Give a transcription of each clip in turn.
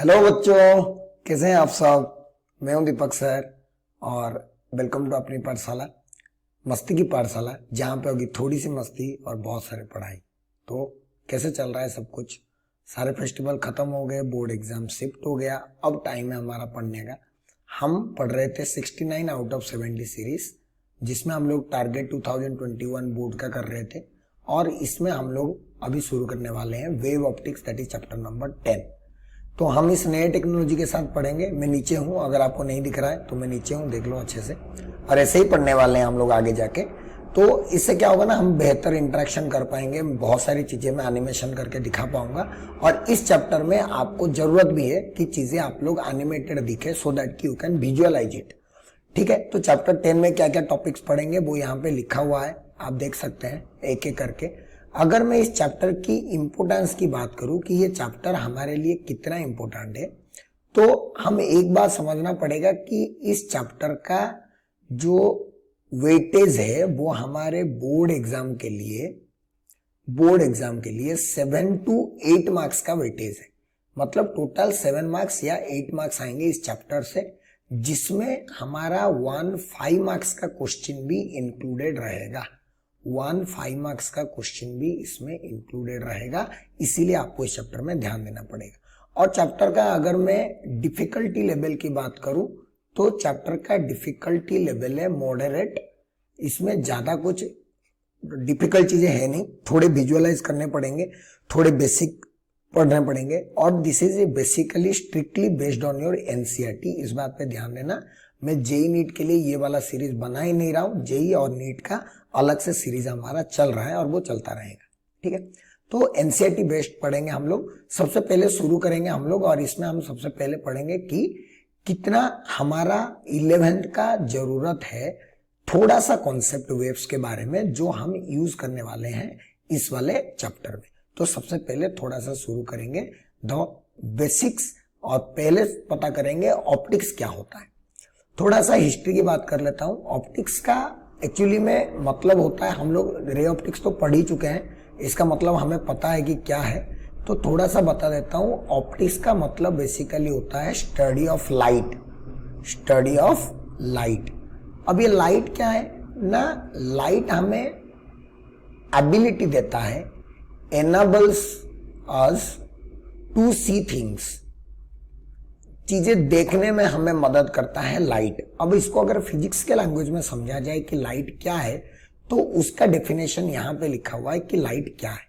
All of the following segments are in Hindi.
हेलो बच्चों, कैसे हैं आप सब। मैं हूं दीपक सर और वेलकम टू अपनी पाठशाला, मस्ती की पाठशाला, जहां पे होगी थोड़ी सी मस्ती और बहुत सारी पढ़ाई। तो कैसे चल रहा है सब कुछ। सारे फेस्टिवल खत्म हो गए, बोर्ड एग्जाम शिफ्ट हो गया, अब टाइम है हमारा पढ़ने का। हम पढ़ रहे थे 69 आउट ऑफ 70 सीरीज, जिसमें हम लोग टारगेट 2021 बोर्ड का कर रहे थे। और इसमें हम लोग अभी शुरू करने वाले हैं wave optics, that is chapter number 10। तो हम इस नए टेक्नोलॉजी के साथ पढ़ेंगे। मैं नीचे हूं, अगर आपको नहीं दिख रहा है तो मैं नीचे हूं, देख लो अच्छे से। और ऐसे ही पढ़ने वाले हैं हम लोग आगे जाके। तो इससे क्या होगा ना, हम बेहतर इंटरेक्शन कर पाएंगे, बहुत सारी चीजें मैं एनिमेशन करके दिखा पाऊंगा। और इस चैप्टर में आपको जरूरत भी है कि चीजें आप लोग एनिमेटेड दिखे, so that you can visualise it. ठीक है, तो चैप्टर 10 में क्या क्या टॉपिक्स पढ़ेंगे वो यहाँ पे लिखा हुआ है, आप देख सकते हैं एक एक करके। अगर मैं इस चैप्टर की इंपोर्टेंस की बात करूं कि ये चैप्टर हमारे लिए कितना इंपोर्टेंट है, तो हम एक बात समझना पड़ेगा कि इस चैप्टर का जो वेटेज है वो हमारे बोर्ड एग्जाम के लिए 7 to 8 मार्क्स का वेटेज है। मतलब टोटल 7 मार्क्स या 8 मार्क्स आएंगे इस चैप्टर से, जिसमें हमारा 5 मार्क्स का क्वेश्चन भी इंक्लूडेड रहेगा। 5 मार्क्स का क्वेश्चन भी इसमें इंक्लूडेड रहेगा, इसीलिए आपको इस चैप्टर में ध्यान देना पड़ेगा। और चैप्टर का अगर मैं डिफिकल्टी लेवल की बात करूं तो चैप्टर का डिफिकल्टी लेवल है मॉडरेट। इसमें ज्यादा कुछ डिफिकल्ट चीजें है नहीं, थोड़े विजुअलाइज करने पड़ेंगे, थोड़े बेसिक पढ़ने पड़ेंगे। और this is basically strictly based on your NCERT, इस बात पे ध्यान देना। मैं जेई नीट के लिए ये वाला सीरीज बना ही नहीं रहा हूं, जेई और नीट का अलग से सीरीज हमारा चल रहा है और वो चलता रहेगा। ठीक है, तो एनसीईआरटी बेस्ड पढ़ेंगे हम लोग। सबसे पहले शुरू करेंगे हम लोग, और इसमें हम सबसे पहले पढ़ेंगे कि कितना हमारा 11th का जरूरत है थोड़ा सा कॉन्सेप्ट वेव्स के बारे में, जो हम यूज करने वाले हैं इस वाले चैप्टर में। तो सबसे पहले थोड़ा सा शुरू करेंगे द बेसिक्स, और पहले पता करेंगे ऑप्टिक्स क्या होता है। थोड़ा सा हिस्ट्री की बात कर लेता हूं। ऑप्टिक्स का एक्चुअली में मतलब होता है, हम लोग रे ऑप्टिक्स तो पढ़ ही चुके हैं, इसका मतलब हमें पता है कि क्या है। तो थोड़ा सा बता देता हूं। ऑप्टिक्स का मतलब बेसिकली होता है study of light, study of light. अब ये लाइट क्या है ना, लाइट हमें एबिलिटी देता है, enables us to see things, चीजें देखने में हमें मदद करता है लाइट। अब इसको अगर फिजिक्स के लैंग्वेज में समझा जाए कि लाइट क्या है, तो उसका डेफिनेशन यहाँ पे लिखा हुआ है कि लाइट क्या है।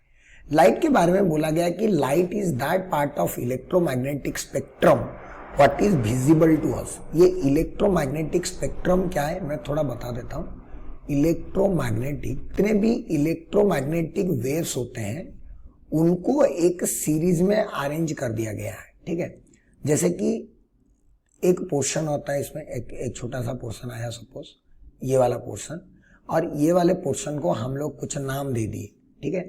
लाइट के बारे में बोला गया कि light is that part of electromagnetic spectrum what is visible to us. ये इलेक्ट्रोमैग्नेटिक स्पेक्ट्रम क्या है मैं थोड़ा बता देता हूँ। इलेक्ट्रोमैग्नेटिक, जितने भी इलेक्ट्रोमैग्नेटिक वेव्स होते हैं उनको एक सीरीज में अरेंज कर दिया गया है। ठीक है, जैसे कि एक पोर्शन होता है, इसमें एक छोटा सा पोर्शन आया, सपोज ये वाला पोर्शन, और ये वाले पोर्शन को हम लोग कुछ नाम दे दिए। ठीक है,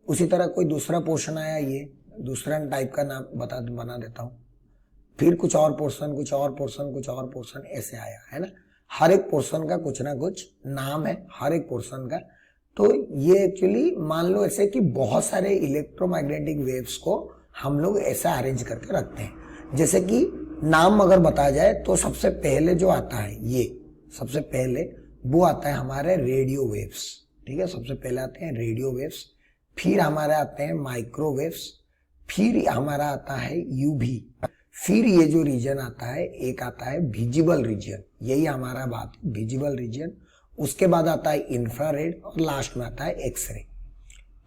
उसी तरह कोई दूसरा पोर्शन आया, ये दूसरा टाइप का नाम बना देता हूँ। फिर कुछ और पोर्शन, कुछ और पोर्शन, कुछ और पोर्शन, ऐसे आया है ना। हर एक पोर्शन का कुछ ना कुछ नाम है, हर एक पोर्शन का। तो ये एक्चुअली मान लो ऐसे कि बहुत सारे इलेक्ट्रोमैग्नेटिक वेव्स को हम लोग ऐसा अरेंज करके रखते हैं। जैसे कि नाम अगर बताया जाए तो सबसे पहले जो आता है, ये सबसे पहले वो आता है हमारे रेडियो वेव्स। ठीक है, सबसे पहले आते हैं रेडियो वेव्स, फिर हमारे आते हैं माइक्रोवेव्स, फिर हमारा आता है यूवी, फिर ये जो रीजन आता है एक आता है विजिबल रीजन, यही हमारा बात है विजिबल रीजन। उसके बाद आता है इंफ्रारेड और लास्ट में आता है एक्सरे।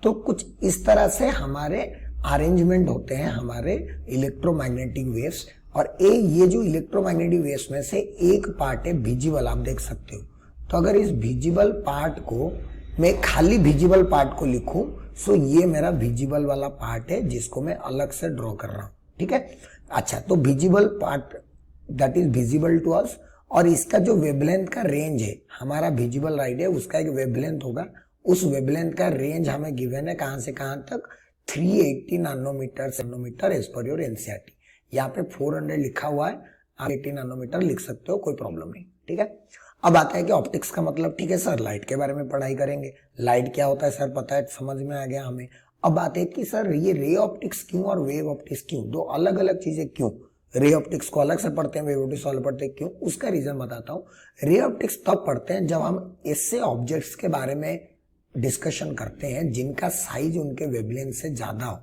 तो कुछ इस तरह से हमारे अरेंजमेंट होते हैं हमारे इलेक्ट्रोमैग्नेटिक वेव्स। और ये जो इलेक्ट्रोमैग्नेटिक वेव्स में से एक पार्ट है विजिबल, आप देख सकते हो। तो अगर इस विजिबल पार्ट को मैं खाली विजिबल पार्ट को लिखूं, सो ये मेरा विजिबल वाला पार्ट है जिसको मैं अलग से ड्रॉ कर रहा हूं। ठीक है, अच्छा, तो visible part that is visible to us, और इसका जो वेवलेंथ का रेंज है, हमारा विजिबल लाइट है उसका एक वेवलेंथ होगा, उस वेवलेंथ का रेंज हमें गिवन है कहां से कहां तक, 380 nanometre as per your NCERT. यहाँ पे 400 लिखा हुआ है, आप 80 नैनोमीटर लिख सकते हो, कोई प्रॉब्लम नहीं। ठीक है, अब आता है कि ऑप्टिक्स का मतलब, ठीक है सर लाइट के बारे में पढ़ाई करेंगे, लाइट क्या होता है सर पता है, समझ में आ गया हमें। अब बात है कि सर ये रे ऑप्टिक्स क्यों और वेव ऑप्टिक्स क्यों, दो अलग अलग चीजें क्यों, रे ऑप्टिक्स को अलग से पढ़ते हैं, वेव ऑप्टिक्स को अलग पढ़ते हैं, क्यों? उसका रीजन बताता हूँ। रे ऑप्टिक्स तब पढ़ते हैं जब हम ऐसे ऑब्जेक्ट्स के बारे में डिस्कशन करते हैं जिनका साइज उनके वेवलेंथ से ज्यादा हो।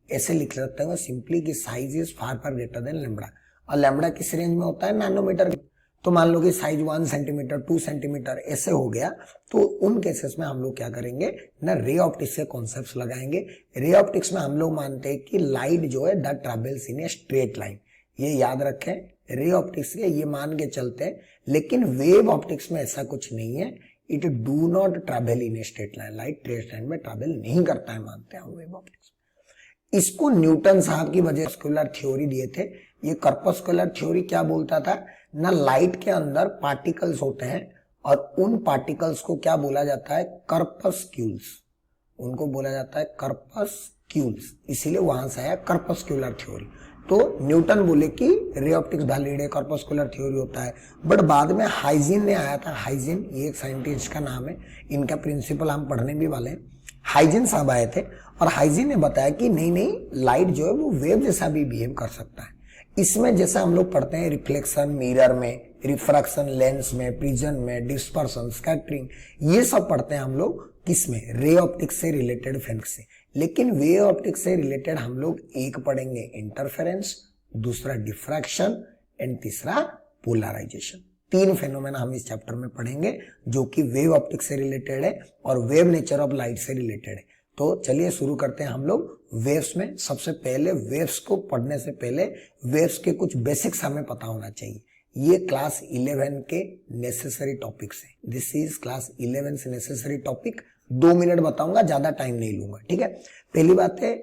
ऐसे लिख सकते हैं सिंपली कि size is far far greater than lambda, और लैम्बडा किस रेंज में होता है? नैनोमीटर। तो मान लो कि साइज 1 सेंटीमीटर 2 सेंटीमीटर ऐसे हो गया, तो उन केसेस में हम लोग क्या करेंगे ना, रे ऑप्टिक्स के कॉन्सेप्ट्स लगाएंगे। रे ऑप्टिक्स में हम लोग मानते हैं कि लाइट जो है that travels in a straight line, ये याद रखें, रे ऑप्टिक्स के ये मान के चलते हैं। लेकिन वेव ऑप्टिक्स में ऐसा कुछ नहीं है, it do not travel in a straight line, light straight line में ट्रेवल नहीं करता है, मानते हैं हम वेव ऑप्टिक्स। इसको न्यूटन साहब की वजह सर्कुलर थ्योरी दिए थे। ये कर्पस्कुलर थ्योरी क्या बोलता था ना, लाइट के अंदर पार्टिकल्स होते हैं और उन पार्टिकल्स को क्या बोला जाता है? कर्पस्क्यूल्स, उनको बोला जाता है कर्पस्क्यूल्स, इसीलिए वहां से आया कर्पस्कुलर थ्योरी। तो न्यूटन बोले कि रे ऑप्टिक्स वैलिड कर्पस्कुलर थ्योरी होता है, बट बाद में हाइजिन ने आया था। हाइजिन ये एक साइंटिस्ट का नाम है, इनका प्रिंसिपल हम पढ़ने भी वाले हैं। हाइजिन साहब आए थे और हाइजिन ने बताया कि नहीं नहीं, लाइट जो है वो वेव जैसा भी बिहेव कर सकता है। इसमें जैसा हम लोग पढ़ते हैं रिफ्लेक्शन मिरर में, रिफ्रैक्शन लेंस में, प्रिज्म में, डिस्पर्सन, स्कैटरिंग, ये सब पढ़ते हैं हम लोग किसमें? रे ऑप्टिक्स से रिलेटेड फिजिक्स से। लेकिन वेव ऑप्टिक्स से रिलेटेड हम लोग एक पढ़ेंगे इंटरफेरेंस, दूसरा डिफ्रैक्शन एंड तीसरा पोलराइजेशन। 3 फेनोमेना हम इस चैप्टर में पढ़ेंगे जो कि वेव ऑप्टिक्स से रिलेटेड है और वेव नेचर ऑफ लाइट से रिलेटेड है। तो चलिए शुरू करते हैं हम लोग वेव्स में। सबसे पहले वेव्स को पढ़ने से पहले वेव्स के कुछ बेसिक्स हमें पता होना चाहिए। ये क्लास 11 के नेसेसरी टॉपिक्स हैं। दिस इज क्लास 11 से नेसेसरी टॉपिक। 2 मिनट बताऊंगा, ज्यादा टाइम नहीं लूंगा, ठीक है। पहली बात है,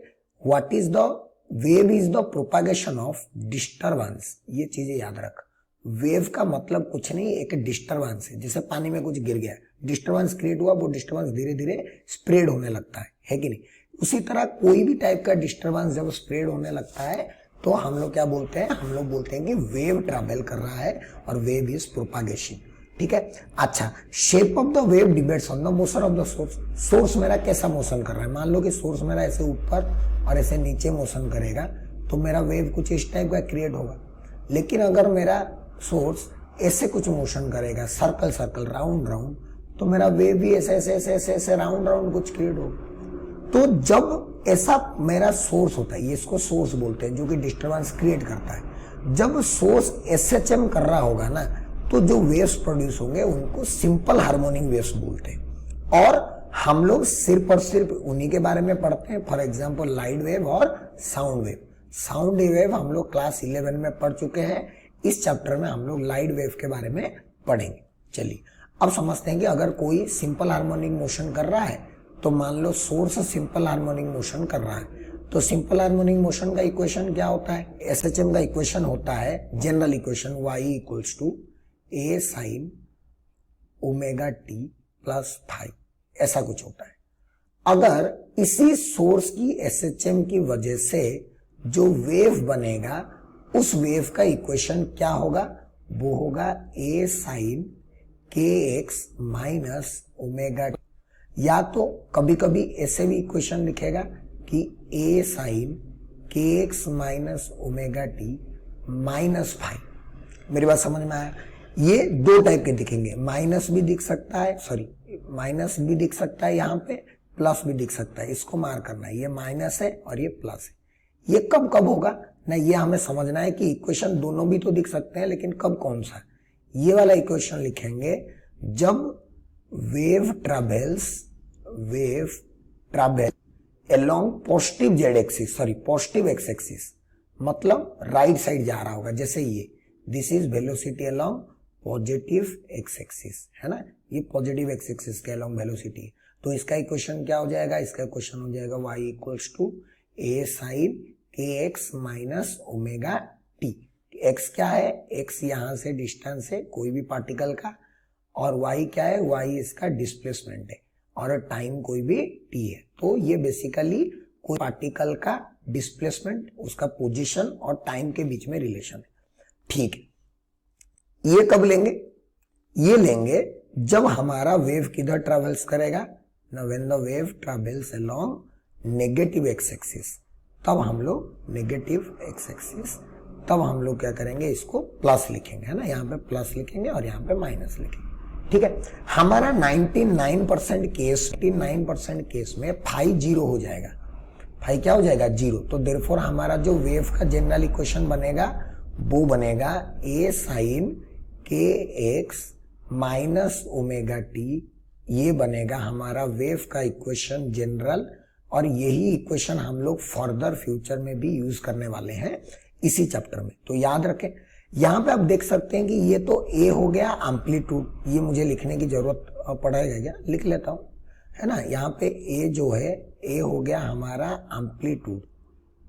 what is the wave? Is the propagation of disturbance. ये चीजें याद रख। वेव का मतलब कुछ नहीं, एक डिस्टर्बेंस है। जैसे पानी में कुछ गिर गया, डिस्टर्बेंस क्रिएट हुआ, वो डिस्टर्बेंस धीरे धीरे स्प्रेड होने लगता है कि नहीं? उसी तरह कोई भी टाइप का डिस्टर्बेंस जब स्प्रेड होने लगता है तो हम लोग क्या बोलते हैं? हम लोग बोलते हैं कि वेव ट्रैवल कर रहा है और वेव इज प्रोपागेशन, ठीक है। अच्छा, shape of the wave depends on the motion of the source. Source मेरा कैसा मोशन कर रहा है? मान लो कि सोर्स मेरा ऐसे ऊपर और ऐसे नीचे मोशन करेगा तो मेरा वेव कुछ इस टाइप का क्रिएट होगा। लेकिन अगर मेरा सोर्स ऐसे कुछ मोशन करेगा, सर्कल सर्कल, राउंड राउंड, तो मेरा वेव भी ऐसे ऐसे ऐसे ऐसे ऐसे राउंड राउंड कुछ क्रिएट होगा। तो जब ऐसा मेरा सोर्स होता है, ये इसको सोर्स बोलते हैं, जो कि डिस्टर्बेंस क्रिएट करता है। जब सोर्स एसएचएम कर रहा होगा ना, तो जो वेव्स प्रोड्यूस होंगे उनको सिंपल हार्मोनिक वेव्स बोलते हैं। और हम लोग सिर्फ और सिर्फ उन्हीं के बारे में पढ़ते हैं, फॉर एग्जाम्पल लाइट वेव और साउंड वेव। साउंड वेव हम लोग क्लास 11 में पढ़ चुके हैं। इस चैप्टर में हम लोग लाइट वेव के बारे में पढ़ेंगे। चलिए अब समझते हैं कि अगर कोई सिंपल हार्मोनिक मोशन कर रहा है, तो मान लो सोर्स सिंपल हार्मोनिक मोशन कर रहा है, तो सिंपल हार्मोनिक मोशन का इक्वेशन क्या होता है? एसएचएम का इक्वेशन होता है general equation y equals to a sine omega T plus five, ऐसा कुछ होता है। अगर इसी सोर्स की एसएचएम की वजह से जो वेव बनेगा, उस वेव का इक्वेशन क्या होगा? वो होगा a sine k x minus omega. या तो कभी कभी ऐसे भी इक्वेशन लिखेगा कि a sine k x minus omega T minus five. मेरी बात समझ में आया? ये 2 टाइप के दिखेंगे, माइनस भी दिख सकता है, सॉरी माइनस भी दिख सकता है, यहाँ पे प्लस भी दिख सकता है। इसको मार्क करना है, ये माइनस है और ये प्लस है। ये कब कब होगा ना, ये हमें समझना है कि इक्वेशन दोनों भी तो दिख सकते हैं, लेकिन कब कौन सा? ये वाला इक्वेशन लिखेंगे जब wave travels along positive Z axis, sorry positive x axis, मतलब राइट साइड जा रहा होगा। जैसे ये this is velocity along positive x axis, है ना, ये पॉजिटिव एक्स एक्सिस के अलोंग वेलोसिटी। तो इसका इक्वेशन क्या हो जाएगा? इसका इक्वेशन हो जाएगा y equals to a sine k x minus omega t. x क्या है? x यहां से डिस्टेंस है कोई भी पार्टिकल का, और y क्या है? y इसका डिस्प्लेसमेंट है, और टाइम कोई भी t है। तो ये बेसिकली कोई पार्टिकल का डिस्प्लेसमेंट, उसका पोजीशन और टाइम के बीच में रिलेशन है, ठीक है। ये कब लेंगे? ये लेंगे जब हमारा वेव किधर ट्रेवल्स करेगा ना, when the wave travels along negative x axis, तब हम लोग नेगेटिव एक्स एक्सिस, तब हम लोग क्या करेंगे, इसको प्लस लिखेंगे, है ना, यहाँ पे प्लस लिखेंगे और यहाँ पे माइनस लिखेंगे। ठीक है, हमारा 99% केस में फाई जीरो हो जाएगा, फाई क्या हो जाएगा, जीरो। तो देयरफॉर हमारा जो वेव का जनरल इक्वेशन बनेगा वो बनेगा ए sign k x minus omega T, ये बनेगा हमारा वेव का इक्वेशन जनरल, और यही इक्वेशन हम लोग फर्दर फ्यूचर में भी यूज करने वाले हैं इसी चैप्टर में। तो याद रखें, यहां पे आप देख सकते हैं कि ये तो ए हो गया एम्पलीट्यूड, ये मुझे लिखने की जरूरत पड़ेगा क्या, लिख लेता हूं, है ना। यहाँ पे ए जो है, ए हो गया हमारा amplitude,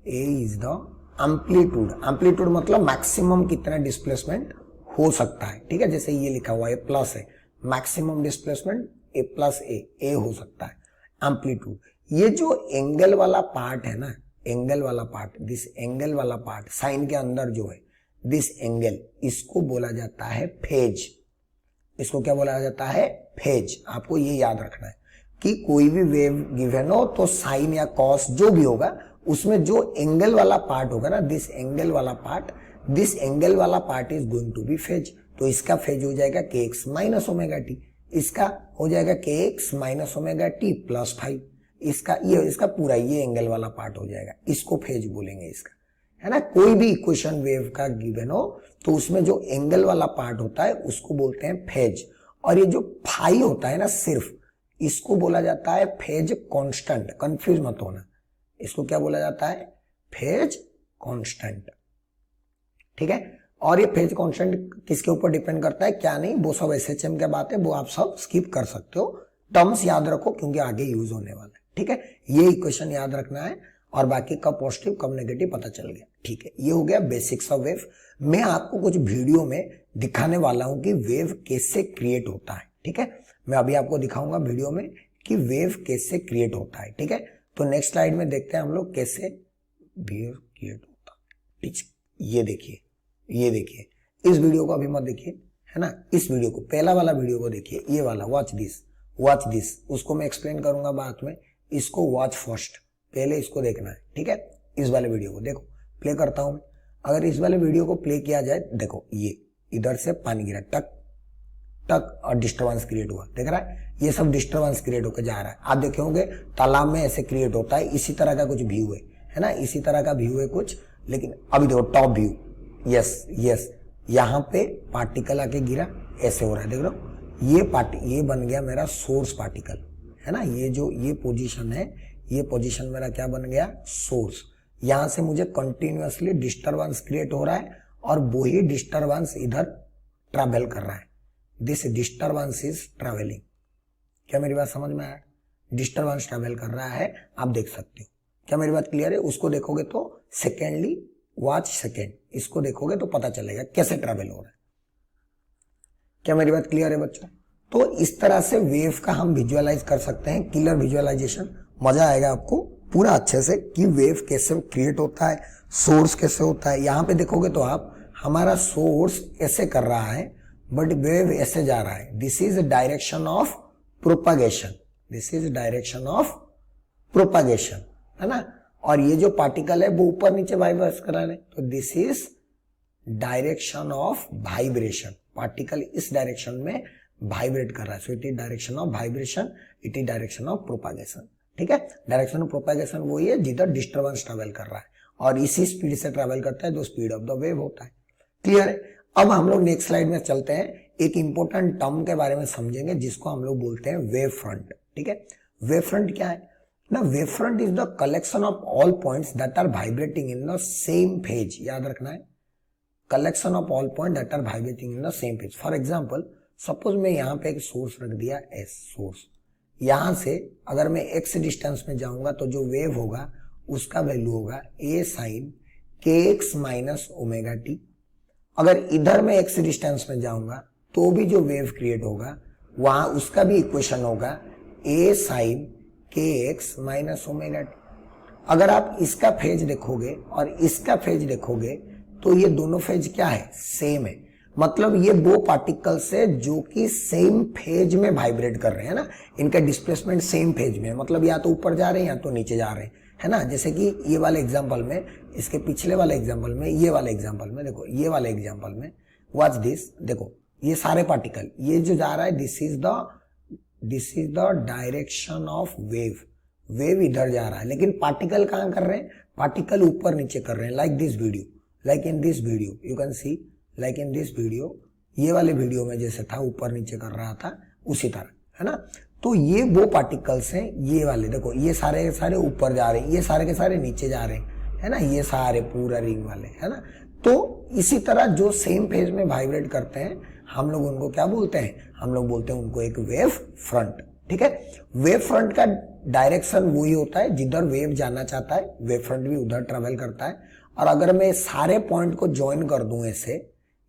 A is the amplitude. Amplitude मतलब मैक्सिमम कितना डिस्प्लेसमेंट हो सकता है, ठीक है। जैसे ये लिखा हुआ है प्लस है, मैक्सिमम डिस्प्लेसमेंट ए प्लस ए हो सकता है, एम्पलीट्यूड। ये जो एंगल वाला पार्ट है ना, एंगल वाला पार्ट, दिस एंगल वाला पार्ट साइन के अंदर जो है, दिस एंगल, इसको बोला जाता है फेज। इसको क्या बोला जाता है, फेज। आपको ये याद रखना है कि कोई भी वेव गिवन हो तो साइन या कॉस जो भी होगा, उसमें जो एंगल वाला पार्ट होगा ना, दिस एंगल वाला पार्ट, दिस एंगल वाला part is going to be phase. तो इसका फेज हो जाएगा के एक्स माइनस ओमेगा टी, इसका हो जाएगा के x minus omega T plus 5, इसका पूरा ये एंगल वाला पार्ट हो जाएगा, इसको फेज बोलेंगे इसका, है ना। कोई भी इक्वेशन वेव का गिवन हो तो उसमें जो एंगल वाला पार्ट होता है उसको बोलते हैं फेज। और ये जो फाई होता है ना, सिर्फ इसको बोला जाता है फेज कांस्टेंट, कंफ्यूज मत होना, इसको क्या बोला जाता है, फेज कांस्टेंट, ठीक है। और ये फेज कांस्टेंट किसके ऊपर डिपेंड करता है, क्या नहीं, वो सब एसएचएम के बात है, वो आप सब स्किप कर सकते हो, टर्म्स याद रखो क्योंकि आगे यूज होने वाला है, ठीक है। ये इक्वेशन याद रखना है, और बाकी कब पॉजिटिव कब नेगेटिव पता चल गया, ठीक है। ये हो गया बेसिक्स ऑफ वेव। मैं आपको कुछ वीडियो में दिखाने वाला हूं कि वेव कैसे क्रिएट होता है, ठीक है। मैं अभी आपको दिखाऊंगा वीडियो में कि वेव कैसे क्रिएट होता है, ठीक है। तो नेक्स्ट स्लाइड में देखते हैं हम लोग कैसे वेव क्रिएट होता है, ठीक। ये देखिए, ये देखिए, इस वीडियो को अभी मत देखिए, है ना, इस वीडियो को, पहला वाला वीडियो को देखिए, ये वाला, वॉच दिस, उसको मैं एक्सप्लेन करूंगा बाद में, इसको वॉच फर्स्ट, पहले इसको देखना है, ठीक है। इस वाले वीडियो को देखो, प्ले करता हूं मैं। अगर इस वाले वीडियो को प्ले किया जाए, देखो ये इधर से पानी गिरा, टक टक, और डिस्टर्बेंस क्रिएट हुआ, देख रहा है, ये सब डिस्टर्बेंस क्रिएट होकर जा रहा है। आप देखे होंगे तालाब में ऐसे क्रिएट होता है, इसी तरह का कुछ व्यू है ना, इसी तरह का व्यू है कुछ। लेकिन अभी देखो टॉप व्यू, यस, यहाँ पे पार्टिकल आके गिरा, ऐसे हो रहा है, देख लो, ये बन गया मेरा सोर्स पार्टिकल, है ना। ये जो ये पोजीशन है, ये पोजीशन मेरा क्या बन गया, सोर्स। यहां से मुझे कंटिन्यूअसली डिस्टरबेंस क्रिएट हो रहा है, और वही डिस्टरबेंस इधर ट्रैवल कर रहा है, दिस डिस्टरबेंस इज ट्रैवलिंग। क्या मेरी बात समझ में आया, डिस्टरबेंस ट्रैवल कर रहा है, आप देख सकते हो। क्या मेरी बात क्लियर है, उसको देखोगे तो सेकेंडली वॉच सेकेंड, इसको देखोगे तो पता चलेगा कैसे ट्रैवल हो रहा है। क्या मेरी बात क्लियर है बच्चों। तो इस तरह से वेव का हम विजुअलाइज कर सकते हैं, किलर विजुअलाइजेशन, मजा आएगा आपको पूरा अच्छे से कि वेव कैसे क्रिएट होता है, सोर्स कैसे होता है। यहाँ पे देखोगे तो आप, हमारा सोर्स ऐसे कर रहा है बट वेव ऐसे जा रहा है, this is direction of propagation, this is direction of propagation, है ना। और ये जो पार्टिकल है वो ऊपर नीचे वाइब्रेट कर रहा है, तो this is direction of vibration, particle इस डायरेक्शन में वाइब्रेट कर रहा है, so it is direction of vibration, it is direction of propagation, ठीक है। डायरेक्शन ऑफ प्रोपागेशन वही है जिधर डिस्टर्बेंस ट्रैवल कर रहा है, और इसी स्पीड से ट्रैवल करता है जो स्पीड ऑफ द वेव होता है, क्लियर है। अब हम लोग नेक्स्ट स्लाइड में चलते हैं, एक इंपॉर्टेंट टर्म के बारे में समझेंगे जिसको हम लोग बोलते हैं वेव फ्रंट, ठीक है। वेव फ्रंट क्या है ना, wave front is the collection of all points that are vibrating in the same phase, याद रखना है, collection of all point that are vibrating in the same phase. For example, suppose मैं यहाँ पे एक सोर्स रख दिया एस सोर्स, यहां से अगर मैं एक्स डिस्टेंस में जाऊंगा तो जो वेव होगा उसका वैल्यू होगा ए sign k x minus omega T. अगर इधर मैं एक्स डिस्टेंस में जाऊंगा तो भी जो वेव क्रिएट होगा वहां उसका भी इक्वेशन होगा ए sign k x minus omega T. अगर आप इसका फेज देखोगे और इसका फेज देखोगे तो ये दोनों फेज क्या है, सेम है, मतलब ये वो पार्टिकल्स है जो कि सेम फेज में वाइब्रेट कर रहे हैं ना, इनका डिस्प्लेसमेंट सेम फेज में, मतलब या तो ऊपर जा रहे हैं या तो नीचे जा रहे हैं, है ना। जैसे कि ये वाले एग्जांपल में, इसके पिछले वाले एग्जांपल में, ये वाले एग्जांपल में, देखो ये वाले एग्जांपल में व्हाट्स दिस, देखो ये सारे पार्टिकल, ये जो जा रहा है this is the direction of wave, wave इधर जा रहा है, लेकिन पार्टिकल कहां कर रहे हैं, पार्टिकल ऊपर नीचे कर रहे हैं। Like this video, like in this video you can see, like in this video, ये वाले वीडियो में जैसे था ऊपर नीचे कर रहा था उसी तरह, है ना। तो ये वो पार्टिकल्स हैं, ये वाले देखो, ये सारे के सारे ऊपर जा रहे हैं, ये सारे के सारे नीचे जा रहे हैं, है ना, ये सारे पूरा रिंग वाले, है ना। तो इसी तरह जो सेम फेज में वाइब्रेट करते हैं हम लोग उनको क्या बोलते हैं, हम लोग बोलते हैं उनको एक वेव फ्रंट, ठीक है। वेव फ्रंट का डायरेक्शन वही होता है जिधर वेव जाना चाहता है, वेव फ्रंट भी उधर ट्रेवल करता है। और अगर मैं सारे पॉइंट को ज्वाइन कर दूं ऐसे,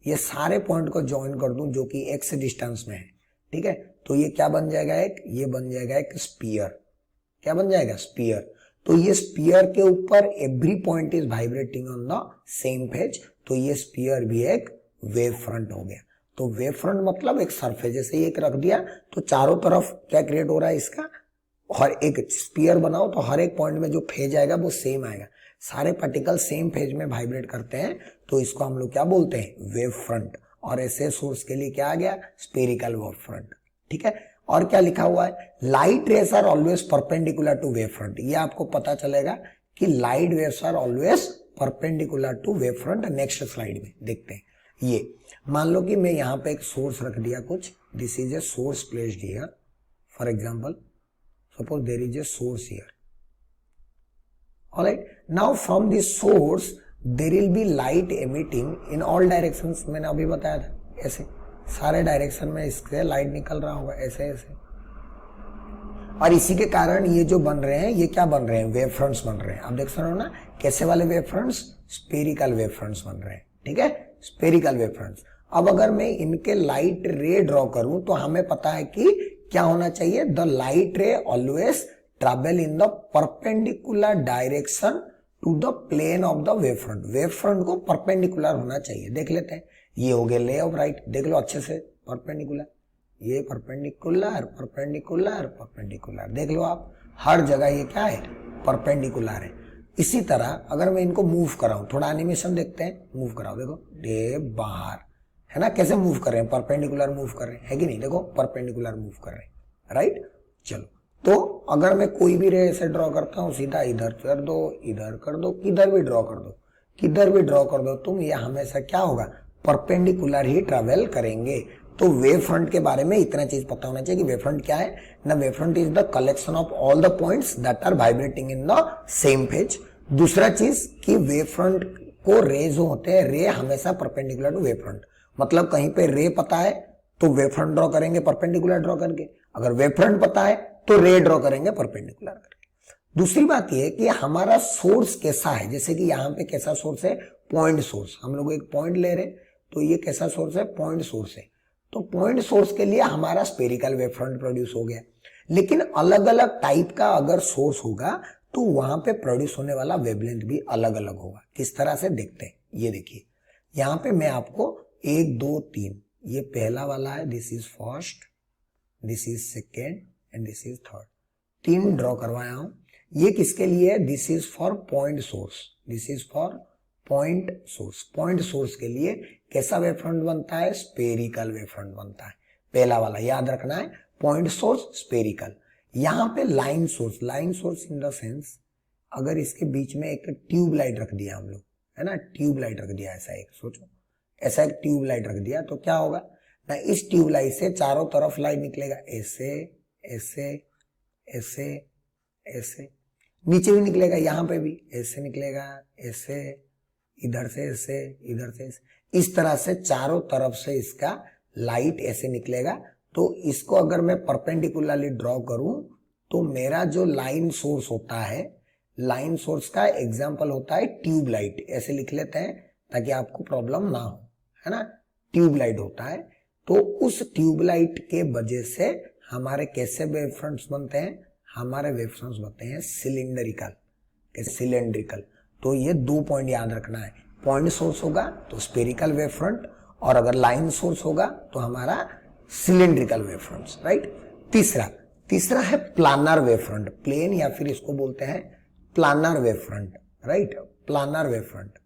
ये सारे पॉइंट को ज्वाइन कर दूं जो कि x डिस्टेंस में है, ठीक है, तो ये क्या बन जाएगा, ये बन जाएगा एक स्पीयर। क्या बन जाएगा, स्पीयर। तो ये स्पीयर के ऊपर every point is vibrating on the same phase, तो ये स्पीयर भी एक वेव फ्रंट हो गया। तो वेव फ्रंट मतलब एक सरफेस, जैसे एक रख दिया तो चारों तरफ क्या क्रिएट हो रहा है इसका, हर एक स्पीयर बनाओ तो हर एक पॉइंट में जो फेज आएगा वो सेम आएगा, सारे पार्टिकल सेम फेज में वाइब्रेट करते हैं, तो इसको हम लोग क्या बोलते हैं, वेव फ्रंट। और ऐसे सोर्स के लिए क्या आ गया, स्पेरिकल वेव फ्रंट, ठीक है। और क्या लिखा हुआ है, light rays are always perpendicular to wave front. ये आपको पता चलेगा कि light waves are always perpendicular to wave front. Next slide में देखते हैं। ये मान लो कि मैं यहाँ पे एक सोर्स रख दिया कुछ, this is a source placed here, for example suppose there is a source here, alright. Now from this source there will be light emitting in all directions. मैंने अभी बताया था ऐसे सारे डायरेक्शन में इससे लाइट निकल रहा होगा, ऐसे ऐसे। और इसी के कारण ये जो बन रहे हैं, ये क्या बन रहे हैं, वेव फ्रंट्स बन रहे हैं। आप देख सकते हो ना, कैसे वाले wave fronts, spherical wave fronts बन रहे हैं, ठीक है, स्पेरिकल वेव फ्रंट्स। अब अगर मैं इनके लाइट रे ड्रॉ करूं तो हमें पता है कि क्या होना चाहिए, the light ray always travel in the perpendicular direction to the plane of the wave front. Wave front को परपेंडिकुलर होना चाहिए। देख लेते हैं, ये हो गया ले ऑफ राइट, देख लो अच्छे से, परपेंडिकुलर, ये परपेंडिकुलर परपेंडिकुलर परपेंडिकुलर, देख लो आप हर जगह ये क्या है, परपेंडिकुलर है। इसी तरह अगर मैं इनको मूव कराऊं, थोड़ा एनिमेशन देखते हैं, मूव कराओ, देखो ये बाहर है ना, कैसे मूव कर रहे हैं, परपेंडिकुलर मूव कर रहे हैं, है कि नहीं, देखो परपेंडिकुलर मूव कर रहे हैं, राइट। चलो, तो अगर मैं कोई भी रे ऐसे ड्रॉ करता हूं, सीधा इधर कर दो, इधर कर दो, किधर भी ड्रॉ कर दो, किधर भी ड्रॉ कर दो तुम, ये हमेशा क्या होगा, परपेंडिकुलर ही ट्रेवल करेंगे। तो वेव फ्रंट के बारे में इतना चीज पता होना चाहिए कि वेव फ्रंट क्या है ना, wave front is the collection of all the points that are vibrating in the same phase. दूसरा चीज कि वेव फ्रंट को रे जो होते हैं, रे हमेशा परपेंडिकुलर टू वेव फ्रंट, मतलब कहीं पे रे पता है तो वेव फ्रंट ड्रॉ करेंगे परपेंडिकुलर ड्रॉ करके, अगर वेव फ्रंट पता है तो रे ड्रॉ करेंगे परपेंडिकुलर करके। दूसरी बात यह कि हमारा सोर्स कैसा है, जैसे कि यहाँ पे कैसा सोर्स है, पॉइंट सोर्स, हम लोग एक पॉइंट ले रहे हैं, तो ये कैसा सोर्स है, पॉइंट सोर्स है। तो पॉइंट सोर्स के लिए हमारा स्पेरिकल वेव फ्रंट प्रोड्यूस हो गया। लेकिन अलग अलग टाइप का अगर सोर्स होगा तो वहां पे प्रोड्यूस होने वाला वेवलेंथ भी अलग अलग होगा। किस तरह से देखते हैं, ये देखिए, यहाँ पे मैं आपको 1 2 3, ये पहला वाला है, this is first, this is second and this is third, 3 draw करवाया हूं। ये किसके लिए है, this is for point source, this is for point source. Point source के लिए कैसा वेव फ्रंट बनता है, स्पेरिकल वेव फ्रंट बनता है, पहला वाला याद रखना है, पॉइंट सोर्स स्पेरिकल। यहाँ पे line source, line source in the sense अगर इसके बीच में एक ट्यूब लाइट रख दिया हम लोग, है ना, ट्यूब लाइट रख दिया, ऐसा एक सोचो, ऐसा एक ट्यूब लाइट रख दिया तो क्या होगा ना, इस ट्यूब लाइट से चारों तरफ लाइट निकलेगा, ऐसे ऐसे ऐसे ऐसे, नीचे भी निकलेगा, यहाँ पे भी ऐसे निकलेगा, ऐसे, इधर से ऐसे, इधर से ऐसे, इस तरह से चारों तरफ से इसका लाइट ऐसे निकलेगा। तो इसको अगर मैं परपेंडिकुलरली ड्रॉ करूं तो मेरा जो लाइन सोर्स होता है, लाइन सोर्स का एग्जांपल होता है ट्यूब लाइट, ऐसे लिख लेते हैं ताकि आपको प्रॉब्लम ना हो, है ना, ट्यूब लाइट होता है। तो उस ट्यूब लाइट के वजह से हमारे कैसे वेव फ्रंट्स बनते हैं, हमारे वेव फ्रंट्स बनते हैं सिलिंड्रिकल, सिलिंड्रिकल। तो ये 2 पॉइंट याद रखना है, पॉइंट सोर्स होगा तो स्पेरिकल वेव फ्रंट, और अगर लाइन सोर्स होगा तो हमारा सिलिंड्रिकल वेव फ्रंट्स, राइट। तीसरा है प्लानर वेव फ्रंट, प्लेन या फिर इसको बोलते हैं planar wave front, right. Planar wave front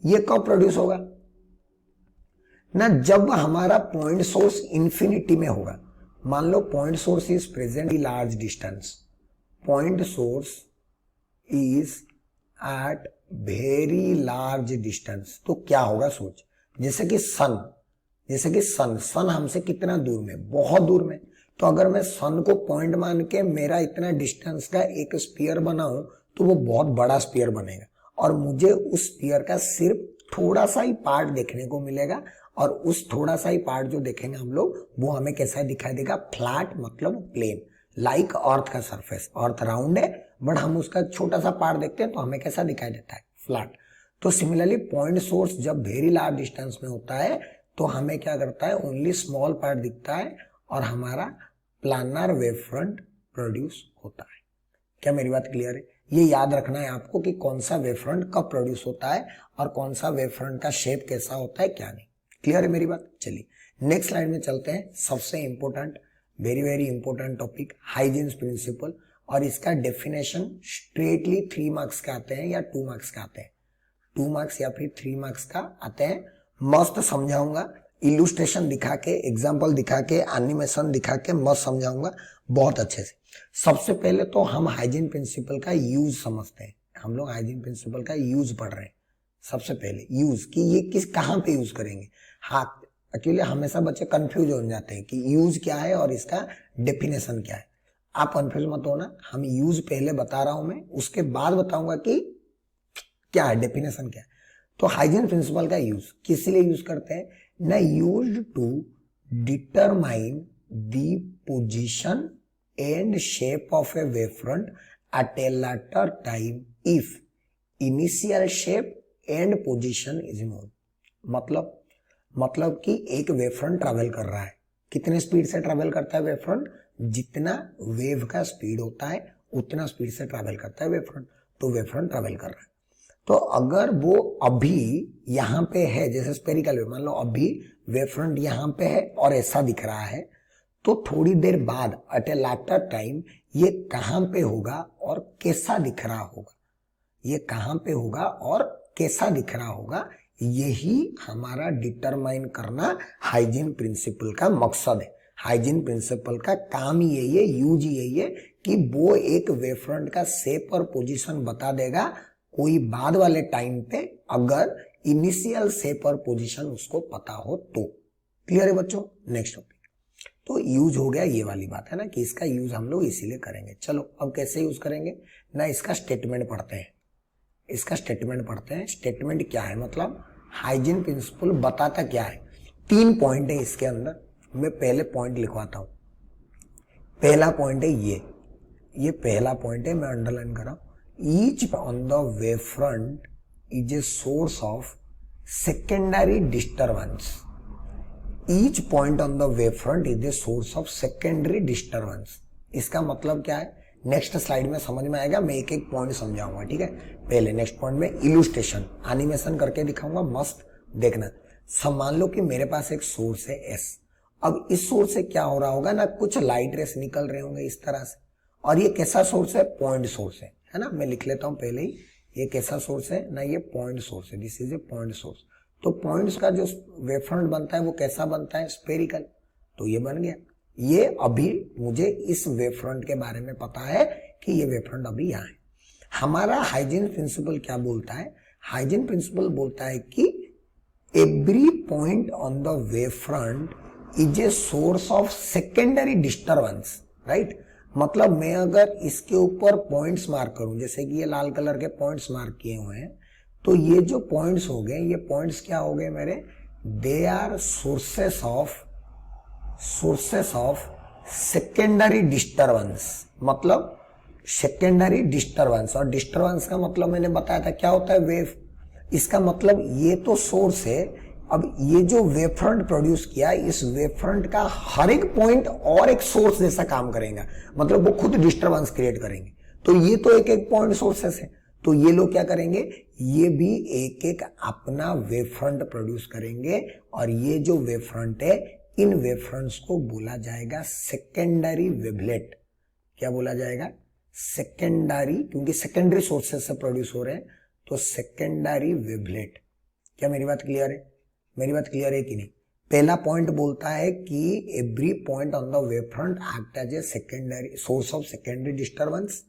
ये कब प्रोड्यूस होगा ना, जब हमारा पॉइंट सोर्स इंफिनिटी में होगा। मान लो point source is present in large distance, point source is at very large distance, तो क्या होगा सोच। जैसे कि सन हमसे कितना दूर में, बहुत दूर में। तो अगर मैं सन को पॉइंट मान के मेरा इतना डिस्टेंस का एक स्फीयर बनाऊं तो वो बहुत बड़ा स्फीयर बनेगा और मुझे उस स्फीयर का सिर्फ थोड़ा सा ही पार्ट देखने को मिलेगा। और उस थोड़ा सा ही पार्ट जो देखेंगे हम लोग वो हमें कैसा दिखाई देगा, फ्लैट मतलब प्लेन, लाइक अर्थ का सरफेस। अर्थ राउंड है बट हम उसका छोटा सा पार्ट देखते हैं तो हमें कैसा दिखाई देता है, फ्लैट। तो सिमिलरली पॉइंट सोर्स जब वेरी लार्ज डिस्टेंस में होता है तो हमें क्या करता है, ओनली स्मॉल पार्ट दिखता है और हमारा प्लानर वेव फ्रंट प्रोड्यूस होता है। क्या मेरी बात क्लियर है? ये याद रखना है आपको कि कौन सा वेव फ्रंट कब प्रोड्यूस होता है और कौन सा वेव फ्रंट का शेप कैसा होता है, क्या नहीं। क्लियर है मेरी बात? चलिए नेक्स्ट स्लाइड में चलते हैं। सबसे important, very important topic, Huygens principle. और इसका डेफिनेशन स्ट्रेटली 3 मार्क्स का आते हैं या 2 मार्क्स का आते हैं, 2 मार्क्स या फिर 3 मार्क्स का आते हैं। मस्त समझाऊंगा, इलुस्ट्रेशन दिखा के, एग्जाम्पल दिखा के, एनिमेशन दिखा के मस्त समझाऊंगा बहुत अच्छे से। सबसे पहले तो हम हाइजीन प्रिंसिपल का यूज समझते हैं। हम लोग हाइजीन प्रिंसिपल का यूज पढ़ रहे हैं। सबसे पहले यूज कि ये किस कहां पे यूज करेंगे। हाँ, एक्चुअली हमेशा बच्चे कंफ्यूज हो जाते हैं कि यूज क्या है और इसका डेफिनेशन क्या है। आप कंफ्यूज मत होना, हम यूज पहले बता रहा हूं मैं, उसके बाद बताऊंगा कि क्या है, डेफिनेशन क्या है। तो हाइजीन प्रिंसिपल का यूज किस लिए यूज करते हैं ना, used to determine the position and shape of a wave front at a later time if initial shape and position is known. मतलब कि एक वेव फ्रंट ट्रैवल कर रहा है, कितने स्पीड से ट्रैवल करता है वेव फ्रंट, जितना वेव का स्पीड होता है उतना स्पीड से ट्रैवल करता है वेव फ्रंट। तो वेव फ्रंट ट्रैवल कर रहा है, तो अगर वो अभी यहां पे है, जैसे स्पेरिकल वेव, मान लो अभी वेव फ्रंट यहां पे है और ऐसा दिख रहा है, तो थोड़ी देर बाद एट ए लेटर टाइम ये कहां पे होगा और कैसा दिख रहा होगा, ये कहां पे होगा और कैसा दिख रहा होगा, यही हमारा डिटरमाइन करना हाइजीन प्रिंसिपल का मकसद है। हाइजीन प्रिंसिपल का काम ही यही है, यूज ही यही है कि वो एक वेव फ्रंट का शेप और पोजीशन बता देगा कोई बाद वाले टाइम पे, अगर इनिशियल शेप और पोजीशन उसको पता हो तो। क्लियर है बच्चों? Next topic. तो यूज हो गया, ये वाली बात है ना कि इसका यूज हम लोग इसीलिए करेंगे। चलो अब कैसे यूज करेंगे ना, इसका स्टेटमेंट पढ़ते हैं। स्टेटमेंट क्या है, मतलब हाइजीन प्रिंसिपल बताता क्या है। 3 पॉइंट है इसके अंदर, मैं पहले पॉइंट लिखवाता हूं। पहला पॉइंट है ये पहला पॉइंट है, मैं अंडरलाइन कर रहा हूं। Each on the wave front is a source of secondary disturbance. Each point on the wave front is a source of secondary disturbance. इसका मतलब क्या है, नेक्स्ट स्लाइड में समझ में आएगा, मैं एक एक पॉइंट समझाऊंगा, ठीक है। पहले नेक्स्ट पॉइंट में इलुस्ट्रेशन, एनिमेशन करके दिखाऊंगा, मस्त देखना। सब मान लो कि मेरे पास एक सोर्स है एस। अब इस सोर्स से क्या हो रहा होगा ना, कुछ लाइट रेस निकल रहे होंगे इस तरह से, और ये कैसा सोर्स है, पॉइंट सोर्स है ना। मैं लिख लेता हूं पहले ही, ये कैसा सोर्स है ना, ये पॉइंट सोर्स है, this is A point source. तो पॉइंट्स का जो वेव फ्रंट बनता है वो कैसा बनता है, स्फेरिकल। तो ये बन गया। ये अभी मुझे इस वेव फ्रंट के बारे में पता है कि ये वेव फ्रंट अभी यहाँ है। हमारा हाइजीन प्रिंसिपल क्या बोलता है, हाइजीन प्रिंसिपल बोलता है कि every point on the wave front is a source of secondary disturbance, right. मतलब मैं अगर इसके ऊपर पॉइंट्स मार्क करूं, जैसे कि ये लाल कलर के पॉइंट्स मार्क किए हुए हैं, तो ये जो पॉइंट्स हो गए, ये पॉइंट्स क्या हो गए मेरे, they are sources of secondary disturbance. मतलब सेकेंडरी डिस्टर्बेंस, और डिस्टर्बेंस का मतलब मैंने बताया था क्या होता है, वेव। इसका मतलब ये तो सोर्स है, अब ये जो वेव फ्रंट प्रोड्यूस किया, इस वेव फ्रंट का हर एक पॉइंट और एक सोर्स जैसा काम करेगा, मतलब वो खुद डिस्टर्बेंस क्रिएट करेंगे। तो ये तो एक एक पॉइंट सोर्सेस है, तो ये लोग क्या करेंगे, ये भी एक एक अपना वेव फ्रंट प्रोड्यूस करेंगे और ये जो वेव फ्रंट है इन वेव फ्रंट्स को बोला जाएगा सेकेंडरी वेवलेट। क्या बोला जाएगा, सेकेंडरी, क्योंकि सेकेंडरी सोर्सेज से प्रोड्यूस हो रहे हैं तो सेकेंडरी वेवलेट। क्या मेरी बात क्लियर है, मेरी बात क्लियर है कि नहीं। पहला पॉइंट बोलता है कि every point on the wave front act as a secondary source of secondary disturbance.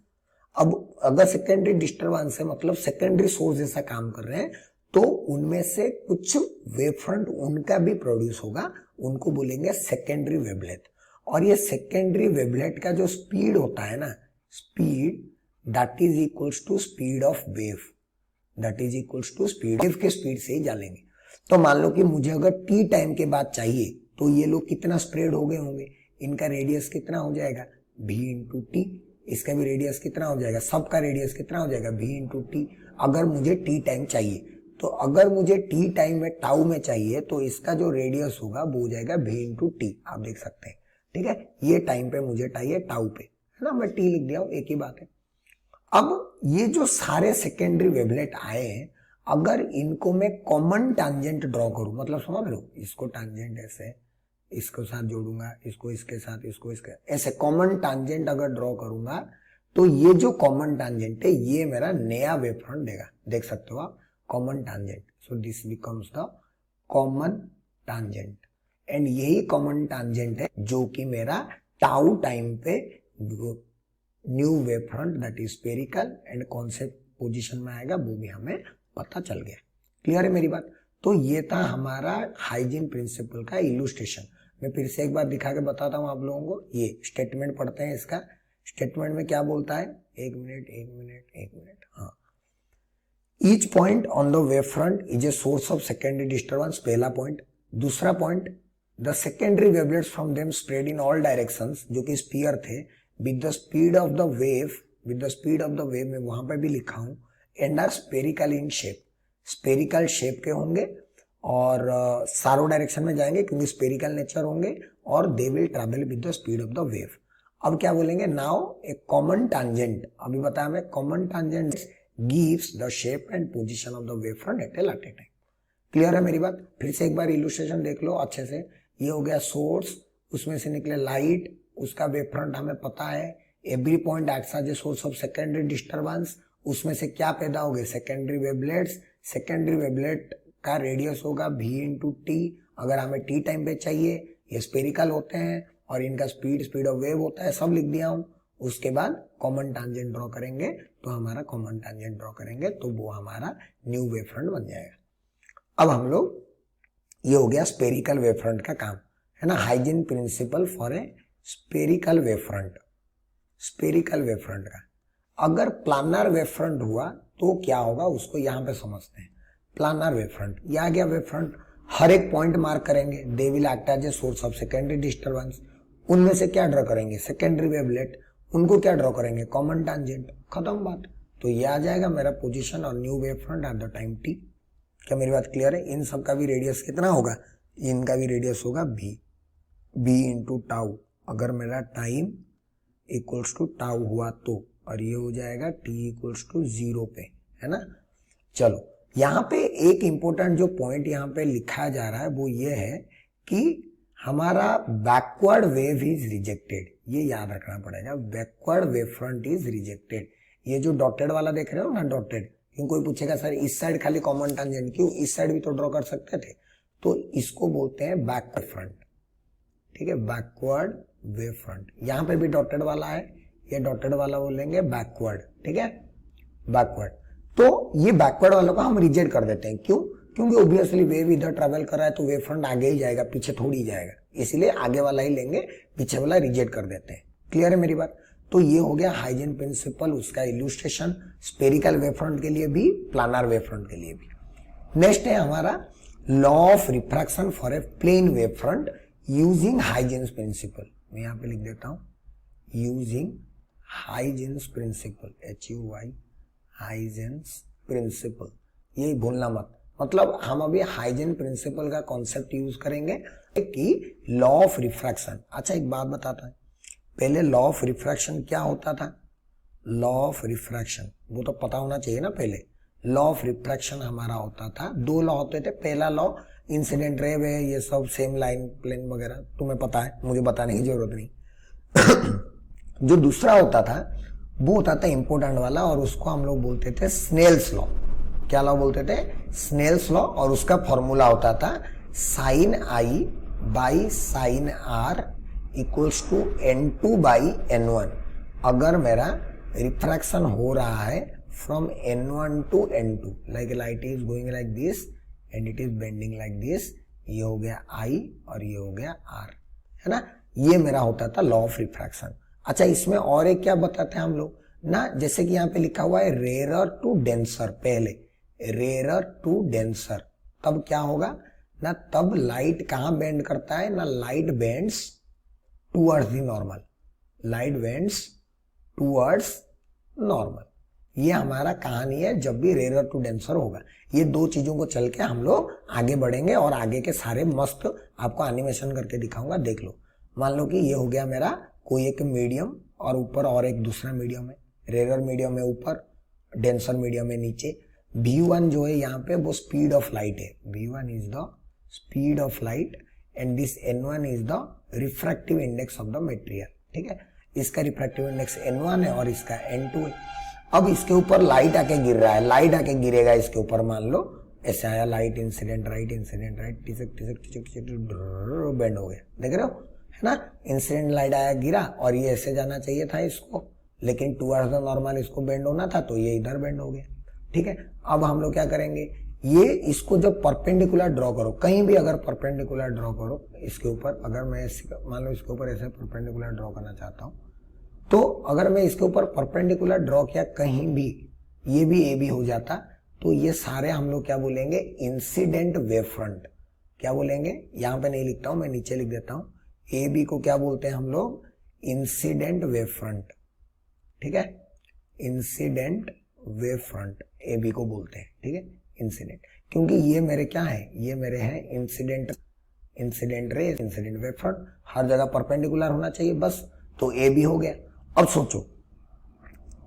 अब अगर सेकेंडरी डिस्टर्बेंस है मतलब सेकेंडरी सोर्स जैसा काम कर रहे हैं तो उनमें से कुछ वेव फ्रंट उनका भी प्रोड्यूस होगा, उनको बोलेंगे सेकेंडरी वेवलेट। और ये सेकेंडरी वेवलेट का जो स्पीड होता है ना, speed that is equals to speed of wave, that is equals to speed wave के स्पीड से ही जानेंगे। तो मान लो कि मुझे अगर टी टाइम के बाद चाहिए तो ये लोग कितना स्प्रेड हो गए होंगे, इनका रेडियस कितना हो जाएगा v इंटू टी, इसका भी रेडियस कितना हो जाएगा, सबका रेडियस कितना हो जाएगा v इंटू टी। अगर मुझे टी टाइम चाहिए तो अगर मुझे टी टाइम में टाउ में चाहिए तो इसका जो रेडियस होगा वो हो जाएगा v इंटू टी, आप देख सकते हैं। ठीक है, ये टाइम पे मुझे चाहिए टाउ पे, है ना, मैं टी लिख दिया हूं, एक ही बात है। अब ये जो सारे सेकेंडरी वेवलेट आए हैं अगर इनको मैं कॉमन टांजेंट ड्रॉ करूं, मतलब समझ लो, इसको टांजेंट ऐसे इसको साथ जोड़ूंगा, इसको इसके साथ, इसको इसके ऐसे कॉमन टांजेंट अगर ड्रॉ करूंगा तो ये जो कॉमन टांजेंट है ये मेरा नया वेव फ्रंट देगा, देख सकते हो आप, common tangent. So this becomes the common tangent and यही कॉमन टांजेंट है जो कि मेरा टाउ टाइम पे new wave front that is spherical and कौन से पोजीशन में आएगा वो भी हमें पता चल गया। क्लियर है मेरी बात। तो ये था हमारा हाइजीन प्रिंसिपल का इलुस्ट्रेशन। मैं फिर से एक बार दिखा के बताता हूँ आप लोगों को। ये स्टेटमेंट पढ़ते हैं, इसका स्टेटमेंट में क्या बोलता है, एक मिनट, हाँ। Each point on the wave front is a source of secondary disturbance, पहला पॉइंट। दूसरा point, the secondary wavelets from them spread in all directions, जो कि स्फीयर थे, with the speed of the wave, with the speed of the wave में वहां पर भी लिखा हूं, and are spherical in shape, spherical shape के होंगे और सारो डायरेक्शन में जाएंगे क्योंकि स्पेरिकल नेचर होंगे और they will travel with the speed of the wave. अब क्या बोलेंगे, नाउ ए कॉमन टांजेंट, अभी बताया मैं, common tangent gives the shape and position of the wave front at a later time. Clear है मेरी बात। फिर से एक बार इलुस्ट्रेशन देख लो अच्छे से। ये हो गया सोर्स, उसमें से निकले लाइट, उसका वेव फ्रंट हमें पता है, every point acts as a source of secondary disturbance, उसमें से क्या पैदा हो गए, सेकेंडरी वेवलेट्स। सेकेंडरी वेवलेट का रेडियस होगा v इंटू टी, अगर हमें टी टाइम पे चाहिए, ये स्पेरिकल होते हैं और इनका स्पीड ऑफ वेव होता है, सब लिख दिया हूं। उसके बाद कॉमन टांजेंट ड्रॉ करेंगे, तो हमारा कॉमन टांजेंट ड्रॉ करेंगे तो वो हमारा न्यू वेव फ्रंट बन जाएगा। अब हम लोग, ये हो गया स्पेरिकल वेव फ्रंट का काम, है ना, Huygens principle for a spherical wave front, spherical wave front का। अगर प्लानर वेव फ्रंट हुआ तो क्या होगा उसको यहां पे समझते हैं। प्लानर वेव फ्रंट, ये आ गया वेव फ्रंट, हर एक पॉइंट मार्क करेंगे, they will act as a source of secondary disturbance. उनमें से क्या ड्रॉ करेंगे, सेकेंडरी वेवलेट, उनको क्या ड्रॉ करेंगे, कॉमन टांजेंट, खत्म बात। तो ये आ जाएगा मेरा पोजीशन और new wave front at the time T. क्या मेरी बात क्लियर है। इन सब का भी रेडियस कितना होगा, इनका भी रेडियस होगा बी इंटू टाउ, अगर मेरा टाइम इक्वल्स टू टाउ हुआ तो, और ये हो जाएगा t इक्वल्स टू 0 पे, है ना। चलो यहाँ पे एक इंपॉर्टेंट जो पॉइंट यहाँ पे लिखा जा रहा है वो ये है कि हमारा बैकवर्ड वेव इज रिजेक्टेड, ये याद रखना पड़ेगा, backward wave front is rejected. ये जो डॉटेड वाला देख रहे हो ना, डॉटेड, क्यों कोई पूछेगा सर इस साइड खाली कॉमन टांजेंट क्यों, इस साइड भी तो ड्रॉ कर सकते थे, तो इसको बोलते हैं बैकवर्ड फ्रंट। ठीक है, बैकवर्ड वेव फ्रंट। यहाँ पे भी डॉटेड वाला है, ये डॉटेड वाला बोलेंगे बैकवर्ड। ठीक है, बैकवर्ड। तो ये बैकवर्ड वालों को हम रिजेक्ट कर देते हैं, क्यों, क्योंकि ऑब्वियसली वेव इधर ट्रेवल कर रहा है तो वेव फ्रंट आगे ही जाएगा, पीछे थोड़ी जाएगा, इसलिए आगे वाला ही लेंगे, पीछे वाला रिजेक्ट कर देते हैं। क्लियर है मेरी बात। तो ये हो गया हाइजीन प्रिंसिपल, उसका इलुस्ट्रेशन, स्पेरिकल वेव फ्रंट के लिए भी, प्लानर वेव फ्रंट के लिए भी। नेक्स्ट है हमारा law of refraction for a plane wave front using Huygens principle. मैं यहाँ पे लिख देता हूं, using Huygens principle, HUI, Huygens principle, यही भूलना मत। मतलब हम अभी हाइजीन प्रिंसिपल का कॉन्सेप्ट यूज करेंगे कि लॉ ऑफ रिफ्रैक्शन। अच्छा एक बात बताता है, पहले लॉ ऑफ रिफ्रैक्शन क्या होता था, लॉ ऑफ रिफ्रैक्शन, वो तो पता होना चाहिए ना पहले। लॉ ऑफ रिफ्रैक्शन हमारा होता था, दो लॉ होते थे। पहला लॉ इंसिडेंट रे वे ये सब सेम लाइन प्लेन वगैरह तुम्हें पता है, मुझे बताने की जरूरत नहीं। जो दूसरा होता था वो होता था इम्पोर्टेंट वाला, और उसको हम लोग बोलते थे स्नेल्स लॉ। क्या लॉ बोलते थे? Snell's law. और उसका फॉर्मूला होता था sine I by sine are equals to N2 by N1। अगर मेरा रिफ्रैक्शन हो रहा है from N1 to N2, like light is going like this and it is bending like this, ये हो गया I और ये हो गया R, है ना। ये मेरा होता था लॉ ऑफ रिफ्रैक्शन। अच्छा, इसमें और एक क्या बताते हैं हम लोग ना, जैसे कि यहाँ पे लिखा हुआ है रेयर टू डेंसर, पहले रेयर टू डेंसर, तब क्या होगा ना, तब लाइट कहाँ बेंड करता है ना, light bends towards the normal, light bends towards normal. ये हमारा कहानी है जब भी रेयर टू डेंसर होगा। ये दो चीजों को चल के हम लोग आगे बढ़ेंगे और आगे के सारे मस्त आपको एनिमेशन करके दिखाऊंगा, देख लो। मान लो कि ये हो गया मेरा कोई एक मीडियम और ऊपर और एक दूसरा मीडियम है, रेयर मीडियम है ऊपर, डेंसर मीडियम है नीचे। V1 जो है यहाँ पे वो स्पीड ऑफ लाइट है, V1 is the speed of light and this N1 is the refractive index of the material, ठीक है। इसका रिफ्रैक्टिव इंडेक्स N1 है और इसका N2 है। अब इसके ऊपर लाइट आके गिर रहा है, लाइट आके गिरेगा इसके ऊपर, मान लो ऐसे आया, लाइट इंसिडेंट राइट टिसक टिसक टिसक टिसक बेंड हो गया, देख रहे हो, है ना। इंसिडेंट लाइट आया गिरा और ये ऐसे जाना चाहिए था इसको, लेकिन टुवर्ड्स द नॉर्मल इसको बेंड होना था, तो ये इधर बेंड हो गया, ठीक है। अब हम लोग क्या करेंगे, ये इसको जब परपेंडिकुलर ड्रॉ करो, कहीं भी अगर परपेंडिकुलर ड्रॉ करो इसके ऊपर, अगर मैं मान लो इसके ऊपर ऐसे परपेंडिकुलर ड्रॉ करना चाहता हूं, तो अगर मैं इसके ऊपर परपेंडिकुलर ड्रॉ किया कहीं भी, ये भी ए बी हो जाता, तो ये सारे हम लोग क्या बोलेंगे, इंसिडेंट वेव फ्रंट। क्या बोलेंगे, यहां पे नहीं लिखता हूं मैं, नीचे लिख देता हूं। ए बी को क्या बोलते हैं हम लोग, इंसिडेंट वेव फ्रंट, ठीक है। Incident wave front A B को बोलते हैं, ठीक है, इंसिडेंट। क्योंकि ये मेरे क्या है, ये मेरे हैं incident, incident ray, incident wave front, हर जगह परपेंडिकुलर होना चाहिए बस, तो ए बी हो गया। अब सोचो,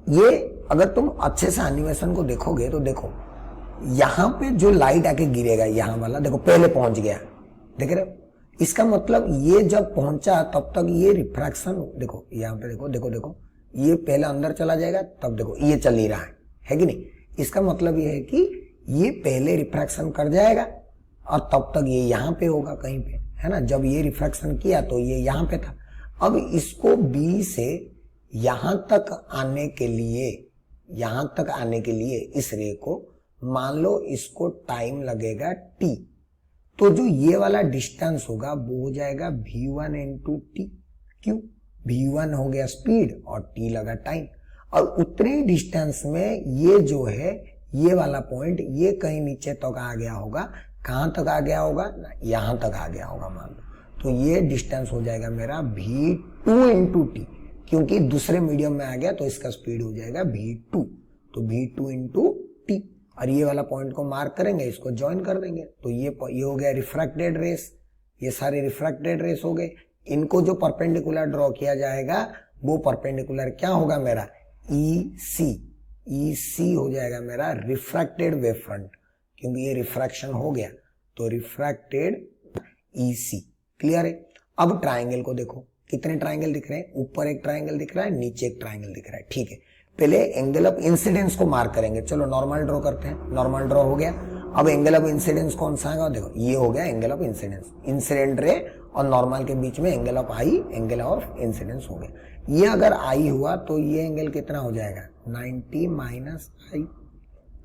ये अगर तुम अच्छे से एनिमेशन को देखोगे तो देखो यहां पे जो लाइट आके गिरेगा, यहां वाला देखो पहले पहुंच गया, देख रहे हो। इसका मतलब ये जब पहुंचा तब तक ये रिफ्रैक्शन, देखो यहां पे देखो देखो देखो, ये पहले अंदर चला जाएगा, तब देखो ये चल ही रहा है कि नहीं। इसका मतलब ये है कि ये पहले रिफ्रैक्शन कर जाएगा और तब तक ये यहां पे होगा कहीं पे, है ना। जब ये रिफ्रैक्शन किया तो ये यहां पे था। अब इसको बी से यहां तक आने के लिए, यहां तक आने के लिए इस रे को, मान लो इसको टाइम लगेगा t, तो जो ये वाला डिस्टेंस होगा वो हो जाएगा v1 into t। क्यों? v1 हो गया स्पीड और t लगा टाइम, और उतने डिस्टेंस में ये जो है ये वाला पॉइंट ये कहीं नीचे तक आ गया होगा। कहां तक आ गया होगा, यहां तक आ गया होगा मान लो, तो ये डिस्टेंस हो जाएगा मेरा v2 into t, क्योंकि दूसरे मीडियम में आ गया तो इसका स्पीड हो जाएगा v2, तो v2 into t। और ये वाला पॉइंट को मार्क करेंगे, इसको ज्वाइन कर देंगे, तो ये हो गया रिफ्रैक्टेड रेस। ये सारे रिफ्रैक्टेड रेस हो गए। इनको जो परपेंडिकुलर ड्रॉ किया जाएगा वो परपेंडिकुलर क्या होगा मेरा, EC हो जाएगा मेरा रिफ्रैक्टेड वेव फ्रंट, क्योंकि ये रिफ्रैक्शन हो गया तो रिफ्रैक्टेड EC। क्लियर है। अब ट्राइंगल को देखो, कितने ट्राइंगल दिख रहे हैं, ऊपर एक ट्राइंगल दिख रहा है, नीचे एक ट्राइंगल दिख रहा है, ठीक है। पहले एंगल ऑफ इंसिडेंस को मार्क करेंगे, चलो नॉर्मल ड्रॉ करते हैं। नॉर्मल ड्रॉ हो गया। अब एंगल ऑफ इंसिडेंस कौन सा आएगा, देखो ये हो गया angle of incidence, incident ray और नॉर्मल के बीच में angle of I, angle of incidence हो गया। ये अगर आई हुआ तो ये एंगल कितना हो जाएगा, 90 माइनस आई,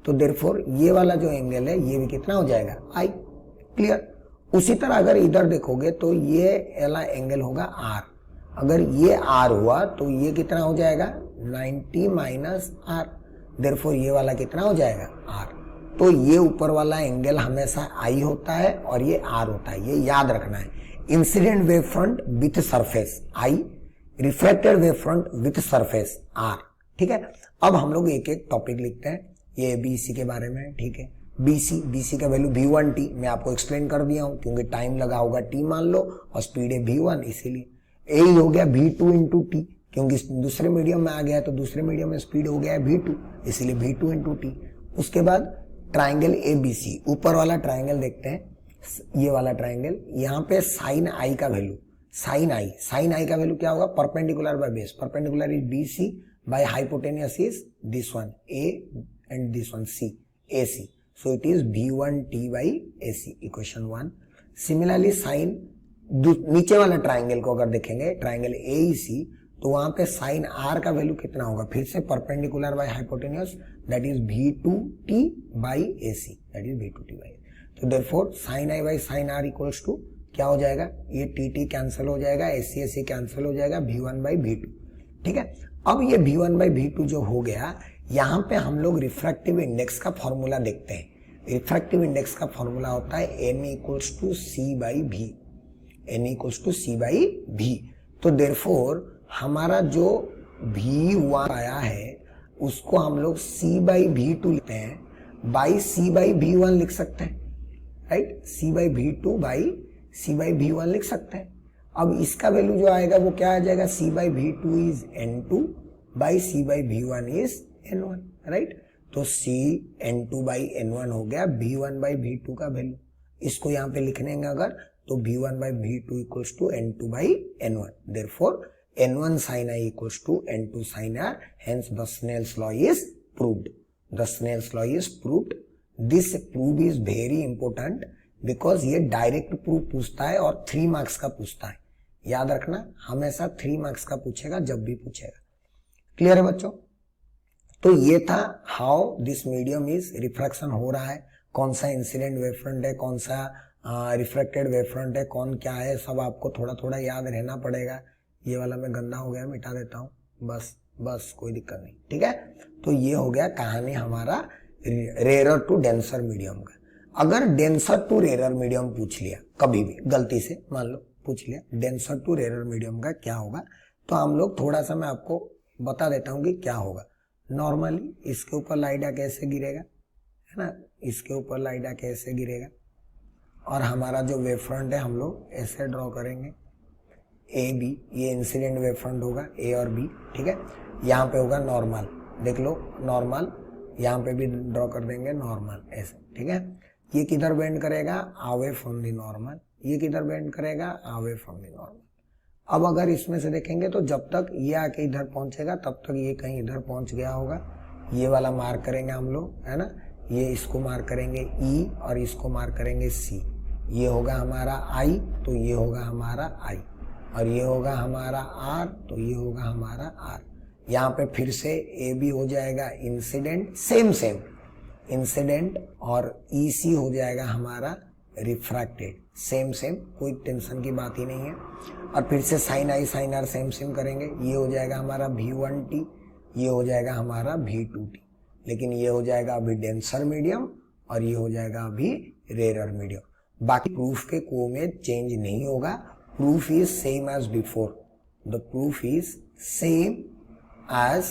तो देयरफॉर ये वाला जो एंगल है ये भी कितना हो जाएगा, आई। क्लियर। उसी तरह अगर इधर देखोगे तो ये वाला एंगल होगा आर, अगर ये आर हुआ तो ये कितना हो जाएगा, 90 माइनस आर, देयरफॉर ये वाला कितना हो जाएगा, आर। तो ये ऊपर वाला एंगल हमेशा आई होता है और ये आर होता है, ये याद रखना है। Incident wave front with surface I, reflected wave front with surface R, ठीक है। अब हम लोग एक एक टॉपिक लिखते हैं, ये BC के बारे में, ठीक है। BC का वैल्यू v1t मैं आपको एक्सप्लेन कर दिया हूं, क्योंकि टाइम लगा होगा t मान लो और स्पीड है v1, इसीलिए। यही हो गया v2 into t, क्योंकि दूसरे मीडियम में आ गया है तो दूसरे मीडियम में स्पीड हो गया है v2, इसीलिए v2 इंटू टी। उसके बाद ट्राइंगल ABC, ऊपर वाला ट्राइंगल देखते हैं, ये वाला ट्राइंगल, यहाँ पे साइन आई का वैल्यू, साइन आई का वैल्यू क्या होगा, perpendicular by base, perpendicular is BC by hypotenuse is this one A and this one C, AC, so it is V1T by AC, equation 1। Similarly sign नीचे वाला ट्राइंगल को अगर देखेंगे, ट्राइंगल AEC, तो वहां पे साइन R का वैल्यू कितना होगा, फिर से perpendicular by hypotenuse, that is V2T by AC, that is V2T by. तो therefore sine I by sine are equals to क्या हो जाएगा, ये टी कैंसिल हो जाएगा, AC कैंसिल हो जाएगा, V1 बाई V2, ठीक है। अब ये V1 बाई V2 जो हो गया, यहाँ पे हम लोग रिफ्रैक्टिव इंडेक्स का फॉर्मूला देखते हैं। रिफ्रैक्टिव इंडेक्स का फॉर्मूला होता है n equals to C by V, n equals to C by V। तो देयरफॉर हमारा जो V1 आया है उसको हम लोग C बाई V2 लिखते हैं, बाई C बाई V1 लिख सकते हैं, right, C by V2 by C by V1 लिख सकते हैं। अब इसका वैल्यू जो आएगा वो क्या आ जाएगा, C by V2 is N2 by C by V1 is N1, right. तो C N2 बाई N1 हो गया V1 बाई V2 का वैल्यू। इसको यहाँ पे लिखने अगर तो V1 by V2 equals to N2 by N1, therefore N1 sin I equals to N2 sin R, hence the Snell's law is proved. The Snell's law is proved. This proof is very important because ये डायरेक्ट प्रूफ पूछता है और 3 मार्क्स का पूछता है। याद रखना, हमेशा 3 मार्क्स का पूछेगा जब भी पूछेगा। क्लियर है बच्चों? तो ये था how this medium is refraction हो रहा है, कौन सा इंसिडेंट वेव फ्रंट है, कौन सा रिफ्रैक्टेड वेव फ्रंट है, कौन क्या है, सब आपको थोड़ा थोड़ा याद रहना पड़ेगा। ये वाला मैं गंदा हो गया, मिटा देता हूँ, बस कोई दिक्कत नहीं, ठीक है। तो ये हो गया कहानी हमारा रेयर टू डेंसर मीडियम का। अगर डेंसर टू रेयर मीडियम पूछ लिया कभी भी, गलती से मान लो पूछ लिया डेंसर टू रेयर मीडियम का क्या होगा, तो हम लोग थोड़ा सा मैं आपको बता देता हूँ कि क्या होगा। नॉर्मली इसके ऊपर लाइट आके ऐसे गिरेगा, है ना, इसके ऊपर लाइट आके ऐसे गिरेगा, और हमारा जो वेव फ्रंट है हम लोग ऐसे ड्रॉ करेंगे, ए बी, ये इंसिडेंट वेव फ्रंट होगा ए और बी, ठीक है। यहाँ पे होगा नॉर्मल, देख लो नॉर्मल, यहाँ पे भी ड्रॉ कर देंगे नॉर्मल ऐसे, ठीक है। ये किधर बेंड करेगा, अवे फ्रॉम द नॉर्मल, ये किधर बेंड करेगा, अवे फ्रॉम द नॉर्मल। अब अगर इसमें से देखेंगे तो जब तक ये आके इधर पहुंचेगा तब तक ये कहीं इधर पहुंच गया होगा, ये वाला मार्क करेंगे हम लोग, है ना, ये इसको मार्क करेंगे ई और इसको मार्क करेंगे सी। ये होगा हमारा आई, तो ये होगा हमारा आई, और ये होगा हमारा आर, तो ये होगा हमारा आर। यहाँ पे फिर से ए बी हो जाएगा इंसिडेंट, सेम इंसिडेंट, और ई सी हो जाएगा हमारा रिफ्रैक्टेड, सेम कोई टेंशन की बात ही नहीं है। और फिर से sine I sine R same करेंगे, ये हो जाएगा हमारा V1T, ये हो जाएगा हमारा V2T, लेकिन ये हो जाएगा अभी डेंसर मीडियम और ये हो जाएगा अभी रेयर मीडियम। बाकी प्रूफ के को में चेंज नहीं होगा, proof is same as before, the proof is same as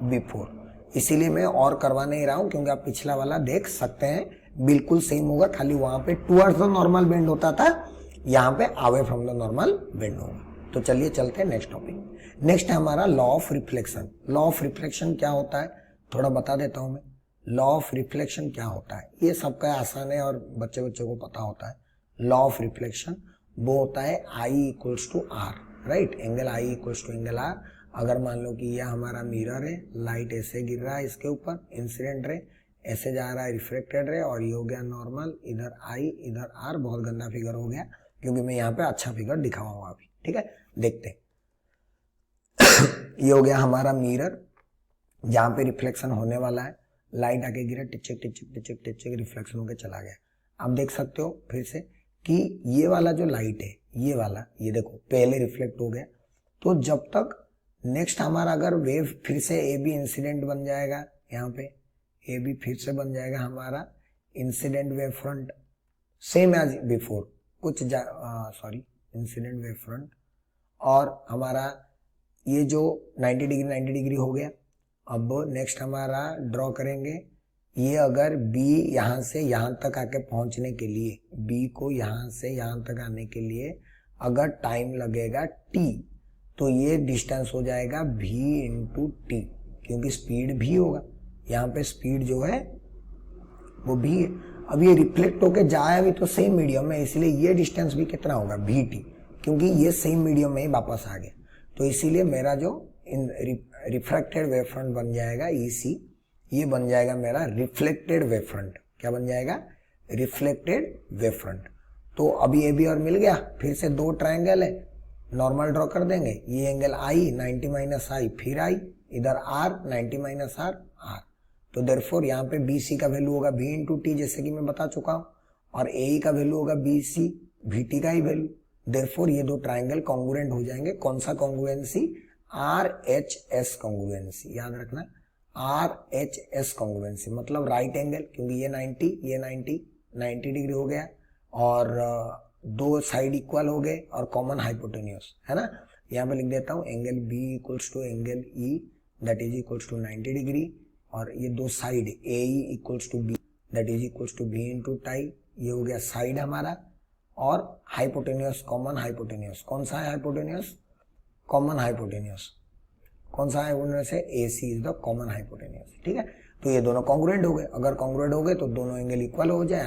before। इसीलिए मैं और करवा नहीं रहा हूं क्योंकि आप पिछला वाला देख सकते हैं, बिल्कुल सेम होगा, खाली वहां पे टुवर्ड्स द नॉर्मल बेंड होता था, यहाँ पे away from the normal bend होगा। तो चलिए चलते हैं नेक्स्ट टॉपिक। नेक्स्ट है हमारा law of reflection. Law of reflection क्या होता है थोड़ा बता देता हूं मैं। लॉ ऑफ रिफ्लेक्शन क्या होता है, ये सबका आसान है और बच्चे को पता होता है। लॉ ऑफ रिफ्लेक्शन वो होता है I equals to R, right, angle I equals to angle R. अगर मान लो कि यह हमारा मिरर है, लाइट ऐसे गिर रहा है इसके ऊपर, इंसिडेंट रे ऐसे जा रहा है, रिफ्लेक्टेड रे, और ये हो गया नॉर्मल, इधर I इधर R। बहुत गंदा फिगर हो गया क्योंकि मैं यहाँ पे अच्छा फिगर दिखाऊंगा अभी, ठीक है, देखते ये हो गया हमारा मिरर जहाँ पे रिफ्लेक्शन होने वाला है, लाइट आके गिरा, टिचक रिफ्लेक्शन होके चला गया। आप देख सकते हो फिर से कि ये वाला जो लाइट है, ये वाला, ये देखो पहले रिफ्लेक्ट हो गया, तो जब तक नेक्स्ट हमारा अगर वेव फिर से ए बी इंसिडेंट बन जाएगा, यहाँ पे ए बी फिर से बन जाएगा हमारा incident wave front, same as before, कुछ इंसिडेंट वेव फ्रंट, और हमारा ये जो 90 डिग्री हो गया। अब नेक्स्ट हमारा ड्रॉ करेंगे, ये अगर B यहाँ से यहाँ तक आके पहुंचने के लिए, B को यहाँ से यहाँ तक आने के लिए अगर टाइम लगेगा T, तो ये डिस्टेंस हो जाएगा v इंटू टी, क्योंकि स्पीड v होगा, यहाँ पे स्पीड जो है वो v है। अब ये रिफ्लेक्ट होके जाया भी तो सेम मीडियम में, इसलिए ये डिस्टेंस भी कितना होगा vt, क्योंकि ये सेम मीडियम में ही वापस आ गया। तो इसीलिए मेरा जो रिफ्रैक्टेड वेव फ्रंट बन जाएगा EC, ये बन जाएगा मेरा रिफ्लेक्टेड वेव फ्रंट। क्या बन जाएगा? Reflected wave front. तो अभी ए बी और मिल गया। फिर से दो ट्रायंगल है, नॉर्मल ड्रॉ कर देंगे। ये एंगल आई 90 माइनस आई, फिर आई, इधर आर 90 माइनस आर, आर। तो देयरफॉर यहाँ पे बी सी का वैल्यू होगा v इंटू टी, जैसे कि मैं बता चुका हूँ, और ए का वैल्यू होगा बी सी, वी टी का ही वैल्यू। देयरफॉर ये दो ट्रायंगल कॉन्ग्रुएंट हो जाएंगे। कौन सा congruency? R H S congruency, याद रखना, आर एच एस कॉन्ग्रुएंसी मतलब राइट एंगल, क्योंकि ये 90 ये 90 डिग्री हो गया, और दो साइड इक्वल हो गए, और कॉमन हाइपोटेन्यूस है ना। यहाँ पे लिख देता हूँ angle B equals to angle E that is equals to 90 degree, और ये दो side A E equals to B that is equals to B into tie, ये हो गया साइड हमारा। और हाइपोटेन्यूस, कॉमन हाइपोटेन्यूस, कौन सा है हाइपोटेन्यूस? Common hypotenuse. कौन सा हाइपोटेन्यूस है? ए सी इज द कॉमन हाइपोटेन्यूस। ठीक है, तो ये दोनों कॉन्ग्रुएंट हो गए। अगर कॉन्ग्रुएंट हो गए तो दोनों एंगल इक्वल हो जाए,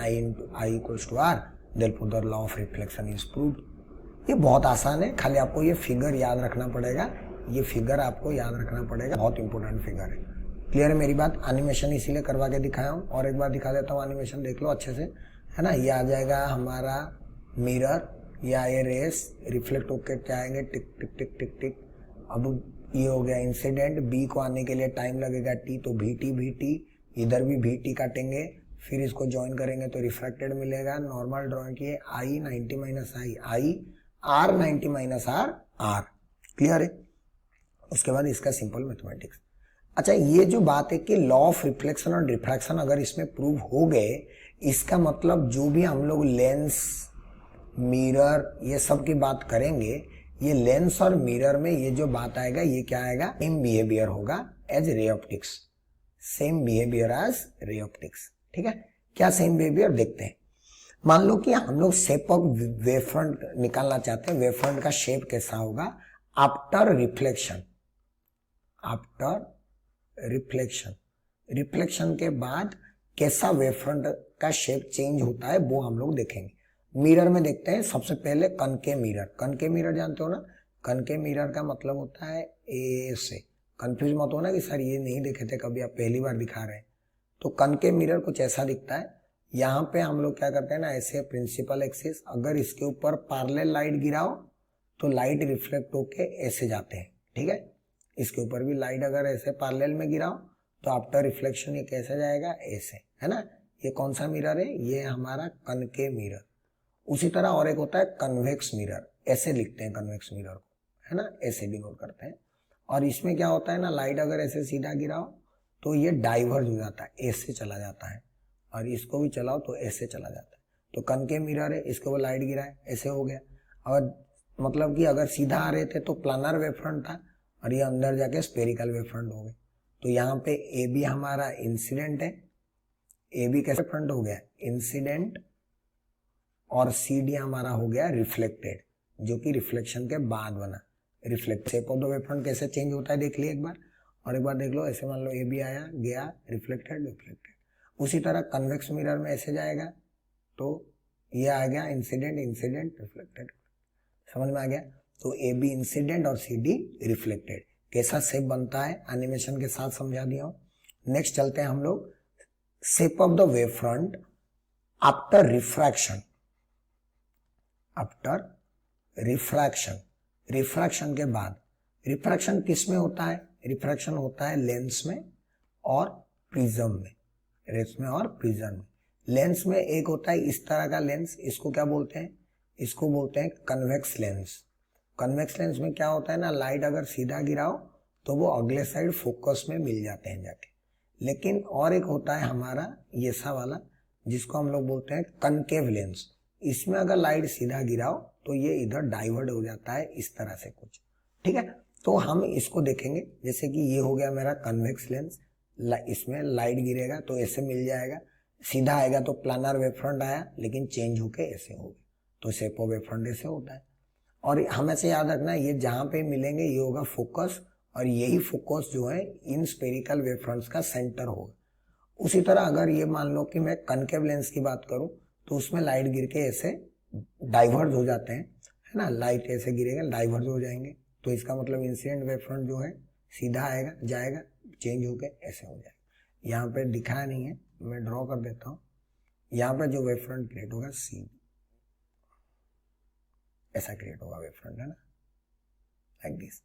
i equals to r, therefore the law of reflection is proved. ये बहुत आसान है, खाली आपको ये फिगर याद रखना पड़ेगा। ये फिगर आपको याद रखना पड़ेगा, बहुत इंपॉर्टेंट फिगर है। क्लियर है मेरी बात? एनिमेशन इसीलिए करवा के दिखाया हूँ, और एक बार दिखा देता हूँ, एनिमेशन देख लो अच्छे से, है ना। ये आ जाएगा हमारा मिरर, या ये रेस रिफ्लेक्ट होकर जाएंगे, टिक टिक टिक टिक टिक। अब ये हो गया इंसिडेंट, बी को आने के लिए टाइम लगेगा टी, तो भी टी, इधर भी टी काटेंगे, फिर इसको ज्वाइन करेंगे तो रिफ्रैक्टेड मिलेगा। नॉर्मल ड्रॉइंग किए, I 90 minus I, R 90 minus R, R. Clear है? उसके बाद इसका सिंपल मैथमेटिक्स। अच्छा, ये जो बात है कि लॉ ऑफ रिफ्लेक्शन और रिफ्रैक्शन अगर इसमें प्रूव हो गए, इसका मतलब जो भी हम लोग लेंस, मिरर, ये सब की बात करेंगे, ये लेंस और मिरर में ये जो बात आएगा, ये क्या आएगा? सेम बिहेवियर होगा as ray optics, same behaviour as ray optics. ठीक है, क्या सेम बिहेवियर? देखते हैं। मान लो कि हम लोग शेप ऑफ वेव फ्रंट निकालना चाहते हैं, वेव फ्रंट का शेप कैसा होगा after reflection. After reflection, reflection के बाद कैसा वेव फ्रंट का शेप चेंज होता है वो हम लोग देखेंगे। मिरर में देखते हैं सबसे पहले कनकेव मिरर। कनकेव मिरर जानते हो ना? कनकेव मिरर का मतलब होता है ए से। कंफ्यूज मत होना कि सर ये नहीं देखे थे कभी, आप पहली बार दिखा रहे हैं। तो कनकेव मिरर कुछ ऐसा दिखता है। यहाँ पे हम लोग क्या करते हैं ना, ऐसे प्रिंसिपल एक्सिस, अगर इसके ऊपर पैरेलल लाइट गिराओ तो लाइट रिफ्लेक्ट होके ऐसे जाते हैं। ठीक है, इसके ऊपर भी लाइट अगर ऐसे पैरेलल में गिराओ तो आफ्टर रिफ्लेक्शन ये कैसे जाएगा? ऐसे, है ना। ये कौन सा मिरर है? ये हमारा कनकेव मिरर। उसी तरह और एक होता है कन्वेक्स मिरर, ऐसे लिखते हैं कन्वेक्स मिरर को, है ना, ऐसे डिनोट करते हैं। और इसमें क्या होता है ना, लाइट अगर ऐसे सीधा गिराओ तो ये डाइवर्ज हो जाता है, ऐसे चला जाता है, और इसको भी चलाओ तो ऐसे चला जाता है। तो कनकेव मिरर है, इसके ऊपर लाइट गिराए ऐसे हो गया। और मतलब कि अगर सीधा आ रहे थे तो प्लानर वेव फ्रंट था, और ये अंदर जाके स्पेरिकल वेव फ्रंट हो गए। तो यहाँ पे ए बी हमारा इंसिडेंट है, ए बी कैसे फ्रंट हो गया? इंसिडेंट, और सी डी हमारा हो गया रिफ्लेक्टेड, जो कि रिफ्लेक्शन के बाद बना। Reflect shape of the wave front कैसे चेंज होता है देख लिए एक बार, और एक बार देख लो। ऐसे मान लो ए बी आया, गया, रिफ्लेक्टेड, रिफ्लेक्टेड। उसी तरह कन्वेक्स मिरर में ऐसे जाएगा, तो ये आ गया इंसिडेंट, इंसिडेंट, रिफ्लेक्टेड। समझ में आ गया? तो ए बी इंसिडेंट और सी डी रिफ्लेक्टेड। कैसा शेप बनता है एनिमेशन के साथ समझा दिया हूं। नेक्स्ट चलते हैं हम लोग shape of the wave front after refraction. After refraction, refraction के बाद। रिफ्रैक्शन किस में होता है? रिफ्रैक्शन होता है लेंस में और प्रिज्म में, रेस में और प्रिज्म में। लेंस में एक होता है इस तरह का लेंस, इसको क्या बोलते हैं? इसको बोलते हैं कन्वेक्स लेंस। कन्वेक्स लेंस में क्या होता है ना, लाइट अगर सीधा गिराओ तो वो अगले साइड फोकस में मिल जाते हैं जाके। लेकिन और एक होता है हमारा ये सा वाला, जिसको हम लोग बोलते हैं कनकेव लेंस। इसमें अगर लाइट सीधा गिराओ तो ये इधर डाइवर्ट हो जाता है इस तरह से कुछ। ठीक है, तो हम इसको देखेंगे। जैसे कि ये हो गया मेरा कन्वेक्स लेंस, इसमें लाइट गिरेगा तो ऐसे मिल जाएगा, सीधा आएगा तो प्लानर वेव फ्रंट आया, लेकिन चेंज होके ऐसे हो गया, तो शेप ऑफ वेव फ्रंट ऐसे होता है। और हमें से याद रखना ये जहां पे मिलेंगे ये होगा फोकस, और यही फोकस जो है इन स्फेरिकल वेव फ्रंट्स का सेंटर होगा। उसी तरह अगर ये मान लो कि मैं कनकेव लेंस की बात करूं तो उसमें लाइट गिर के ऐसे डाइवर्ज हो जाते हैं, है ना, लाइट ऐसे गिरेगा डाइवर्ज हो जाएंगे, तो इसका मतलब इंसिडेंट वेव फ्रंट जो है सीधा आएगा जाएगा चेंज होके ऐसे हो जाएगा। यहाँ पे दिखाया नहीं है, मैं ड्रॉ कर देता हूँ। यहाँ पे जो वेव फ्रंट क्रिएट होगा सी ऐसा क्रिएट होगा वेव फ्रंट, है ना, लाइक दिस।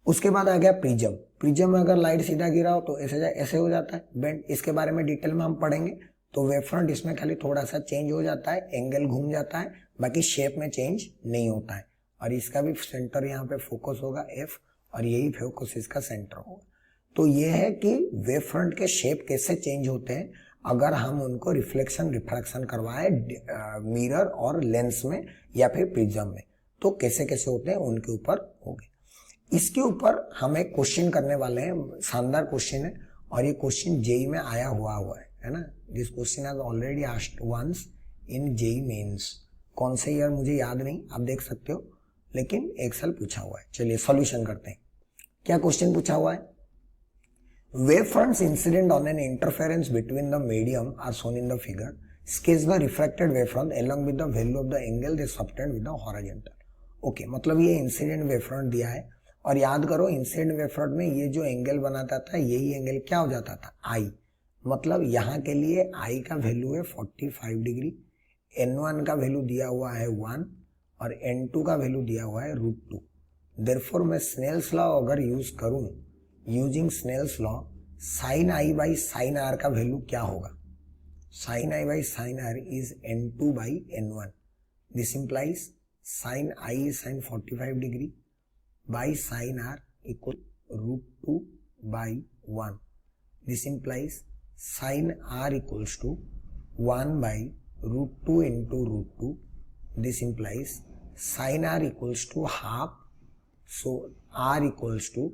उसके बाद आ गया प्रिज्म। प्रिज्म में अगर लाइट सीधा गिरा हो तो ऐसे हो जाता है बेंड। इसके बारे में डिटेल में हम पढ़ेंगे। तो वेव फ्रंट इसमें खाली थोड़ा सा चेंज हो जाता है, एंगल घूम जाता है, बाकी शेप में चेंज नहीं होता है। और इसका भी सेंटर यहाँ पे फोकस होगा एफ, और यही फोकस इसका सेंटर होगा। तो ये है कि वेव फ्रंट के शेप कैसे चेंज होते हैं अगर हम उनको रिफ्लेक्शन रिफ्रैक्शन करवाए मिरर और लेंस में या फिर प्रिज्म में, तो कैसे कैसे होते हैं उनके ऊपर होंगे। इसके ऊपर हम एक क्वेश्चन करने वाले हैं, शानदार क्वेश्चन है, और ये क्वेश्चन जेई में आया हुआ है ना। This question has already asked once in JEE Mains. कौन से ईयर मुझे याद नहीं, आप देख सकते हो, लेकिन एक साल पूछा हुआ है। चलिए सॉल्यूशन करते हैं। क्या क्वेश्चन पूछा हुआ है? Wave fronts incident on an interference between the medium are shown in the figure. Sketch the refracted wave front along with the value of the angle they subtend with the horizontal. Okay, मतलब ये इंसिडेंट वेव फ्रंट दिया है, और याद करो इंसिडेंट वेव फ्रंट में ये जो एंगल बनाता था यही एंगल क्या हो जाता था, आई। मतलब यहाँ के लिए आई का वैल्यू है 45 डिग्री, n1 का वैल्यू दिया हुआ है 1 और n2 का वैल्यू दिया हुआ है √2। देयरफॉर मैं स्नेल्स लॉ अगर यूज करूं, using Snell's law, sine I by sine R का वैल्यू क्या होगा? Sine I by sine R is n2 by n1। This implies sine I is sine 45 degree by sin r equal √2 by 1. This implies sin r equals to 1 by √2 into √2. This implies sin r equals to half. So r equals to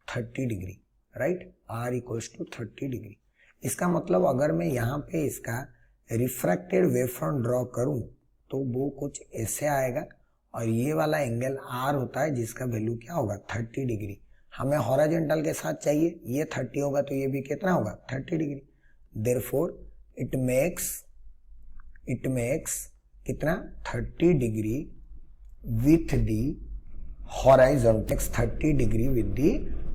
30 degree, right? r equals to 30 degree. इसका मतलब अगर मैं यहाँ पे इसका रिफ्रैक्टेड वेव फ्रंट ड्रॉ करूं तो वो कुछ ऐसे आएगा, और ये वाला एंगल आर होता है जिसका वैल्यू क्या होगा, 30 डिग्री। हमें हॉरिजॉन्टल के साथ चाहिए, ये 30 होगा तो ये भी कितना होगा, 30 डिग्री। देयरफॉर इट मेक्स कितना, 30 degree with the horizontal, 30 degree with the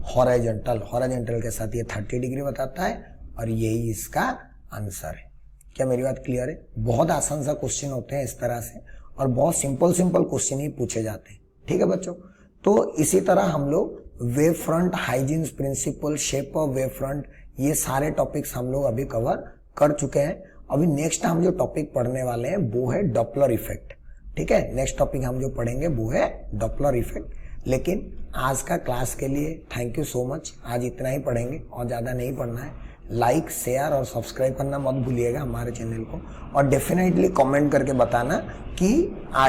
horizontal. Horizontal के साथ ये 30 डिग्री बताता है, और यही इसका आंसर है। क्या मेरी बात क्लियर है? बहुत आसान सा क्वेश्चन होते हैं इस तरह से, और बहुत सिंपल क्वेश्चन ही पूछे जाते हैं। ठीक है बच्चों, तो इसी तरह हम लोग wave front, Huygens principle, shape of wave front, ये सारे टॉपिक्स हम लोग अभी कवर कर चुके हैं। अभी नेक्स्ट हम जो टॉपिक पढ़ने वाले हैं वो है डॉपलर इफेक्ट। ठीक है, नेक्स्ट टॉपिक हम जो पढ़ेंगे वो है डॉपलर इफेक्ट। लेकिन आज का क्लास के लिए थैंक यू सो मच। आज इतना ही पढ़ेंगे और ज़्यादा नहीं पढ़ना है। लाइक, शेयर और सब्सक्राइब करना मत भूलिएगा हमारे चैनल को, और डेफिनेटली कमेंट करके बताना कि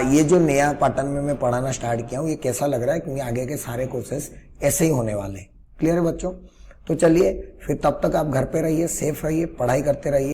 ये जो नया पैटर्न में मैं पढ़ाना स्टार्ट किया हूँ ये कैसा लग रहा है, क्योंकि आगे के सारे कोर्सेज ऐसे ही होने वाले हैं। क्लियर है बच्चों? तो चलिए फिर, तब तक आप घर पे रहिए, सेफ रहिए, पढ़ाई करते रहिए।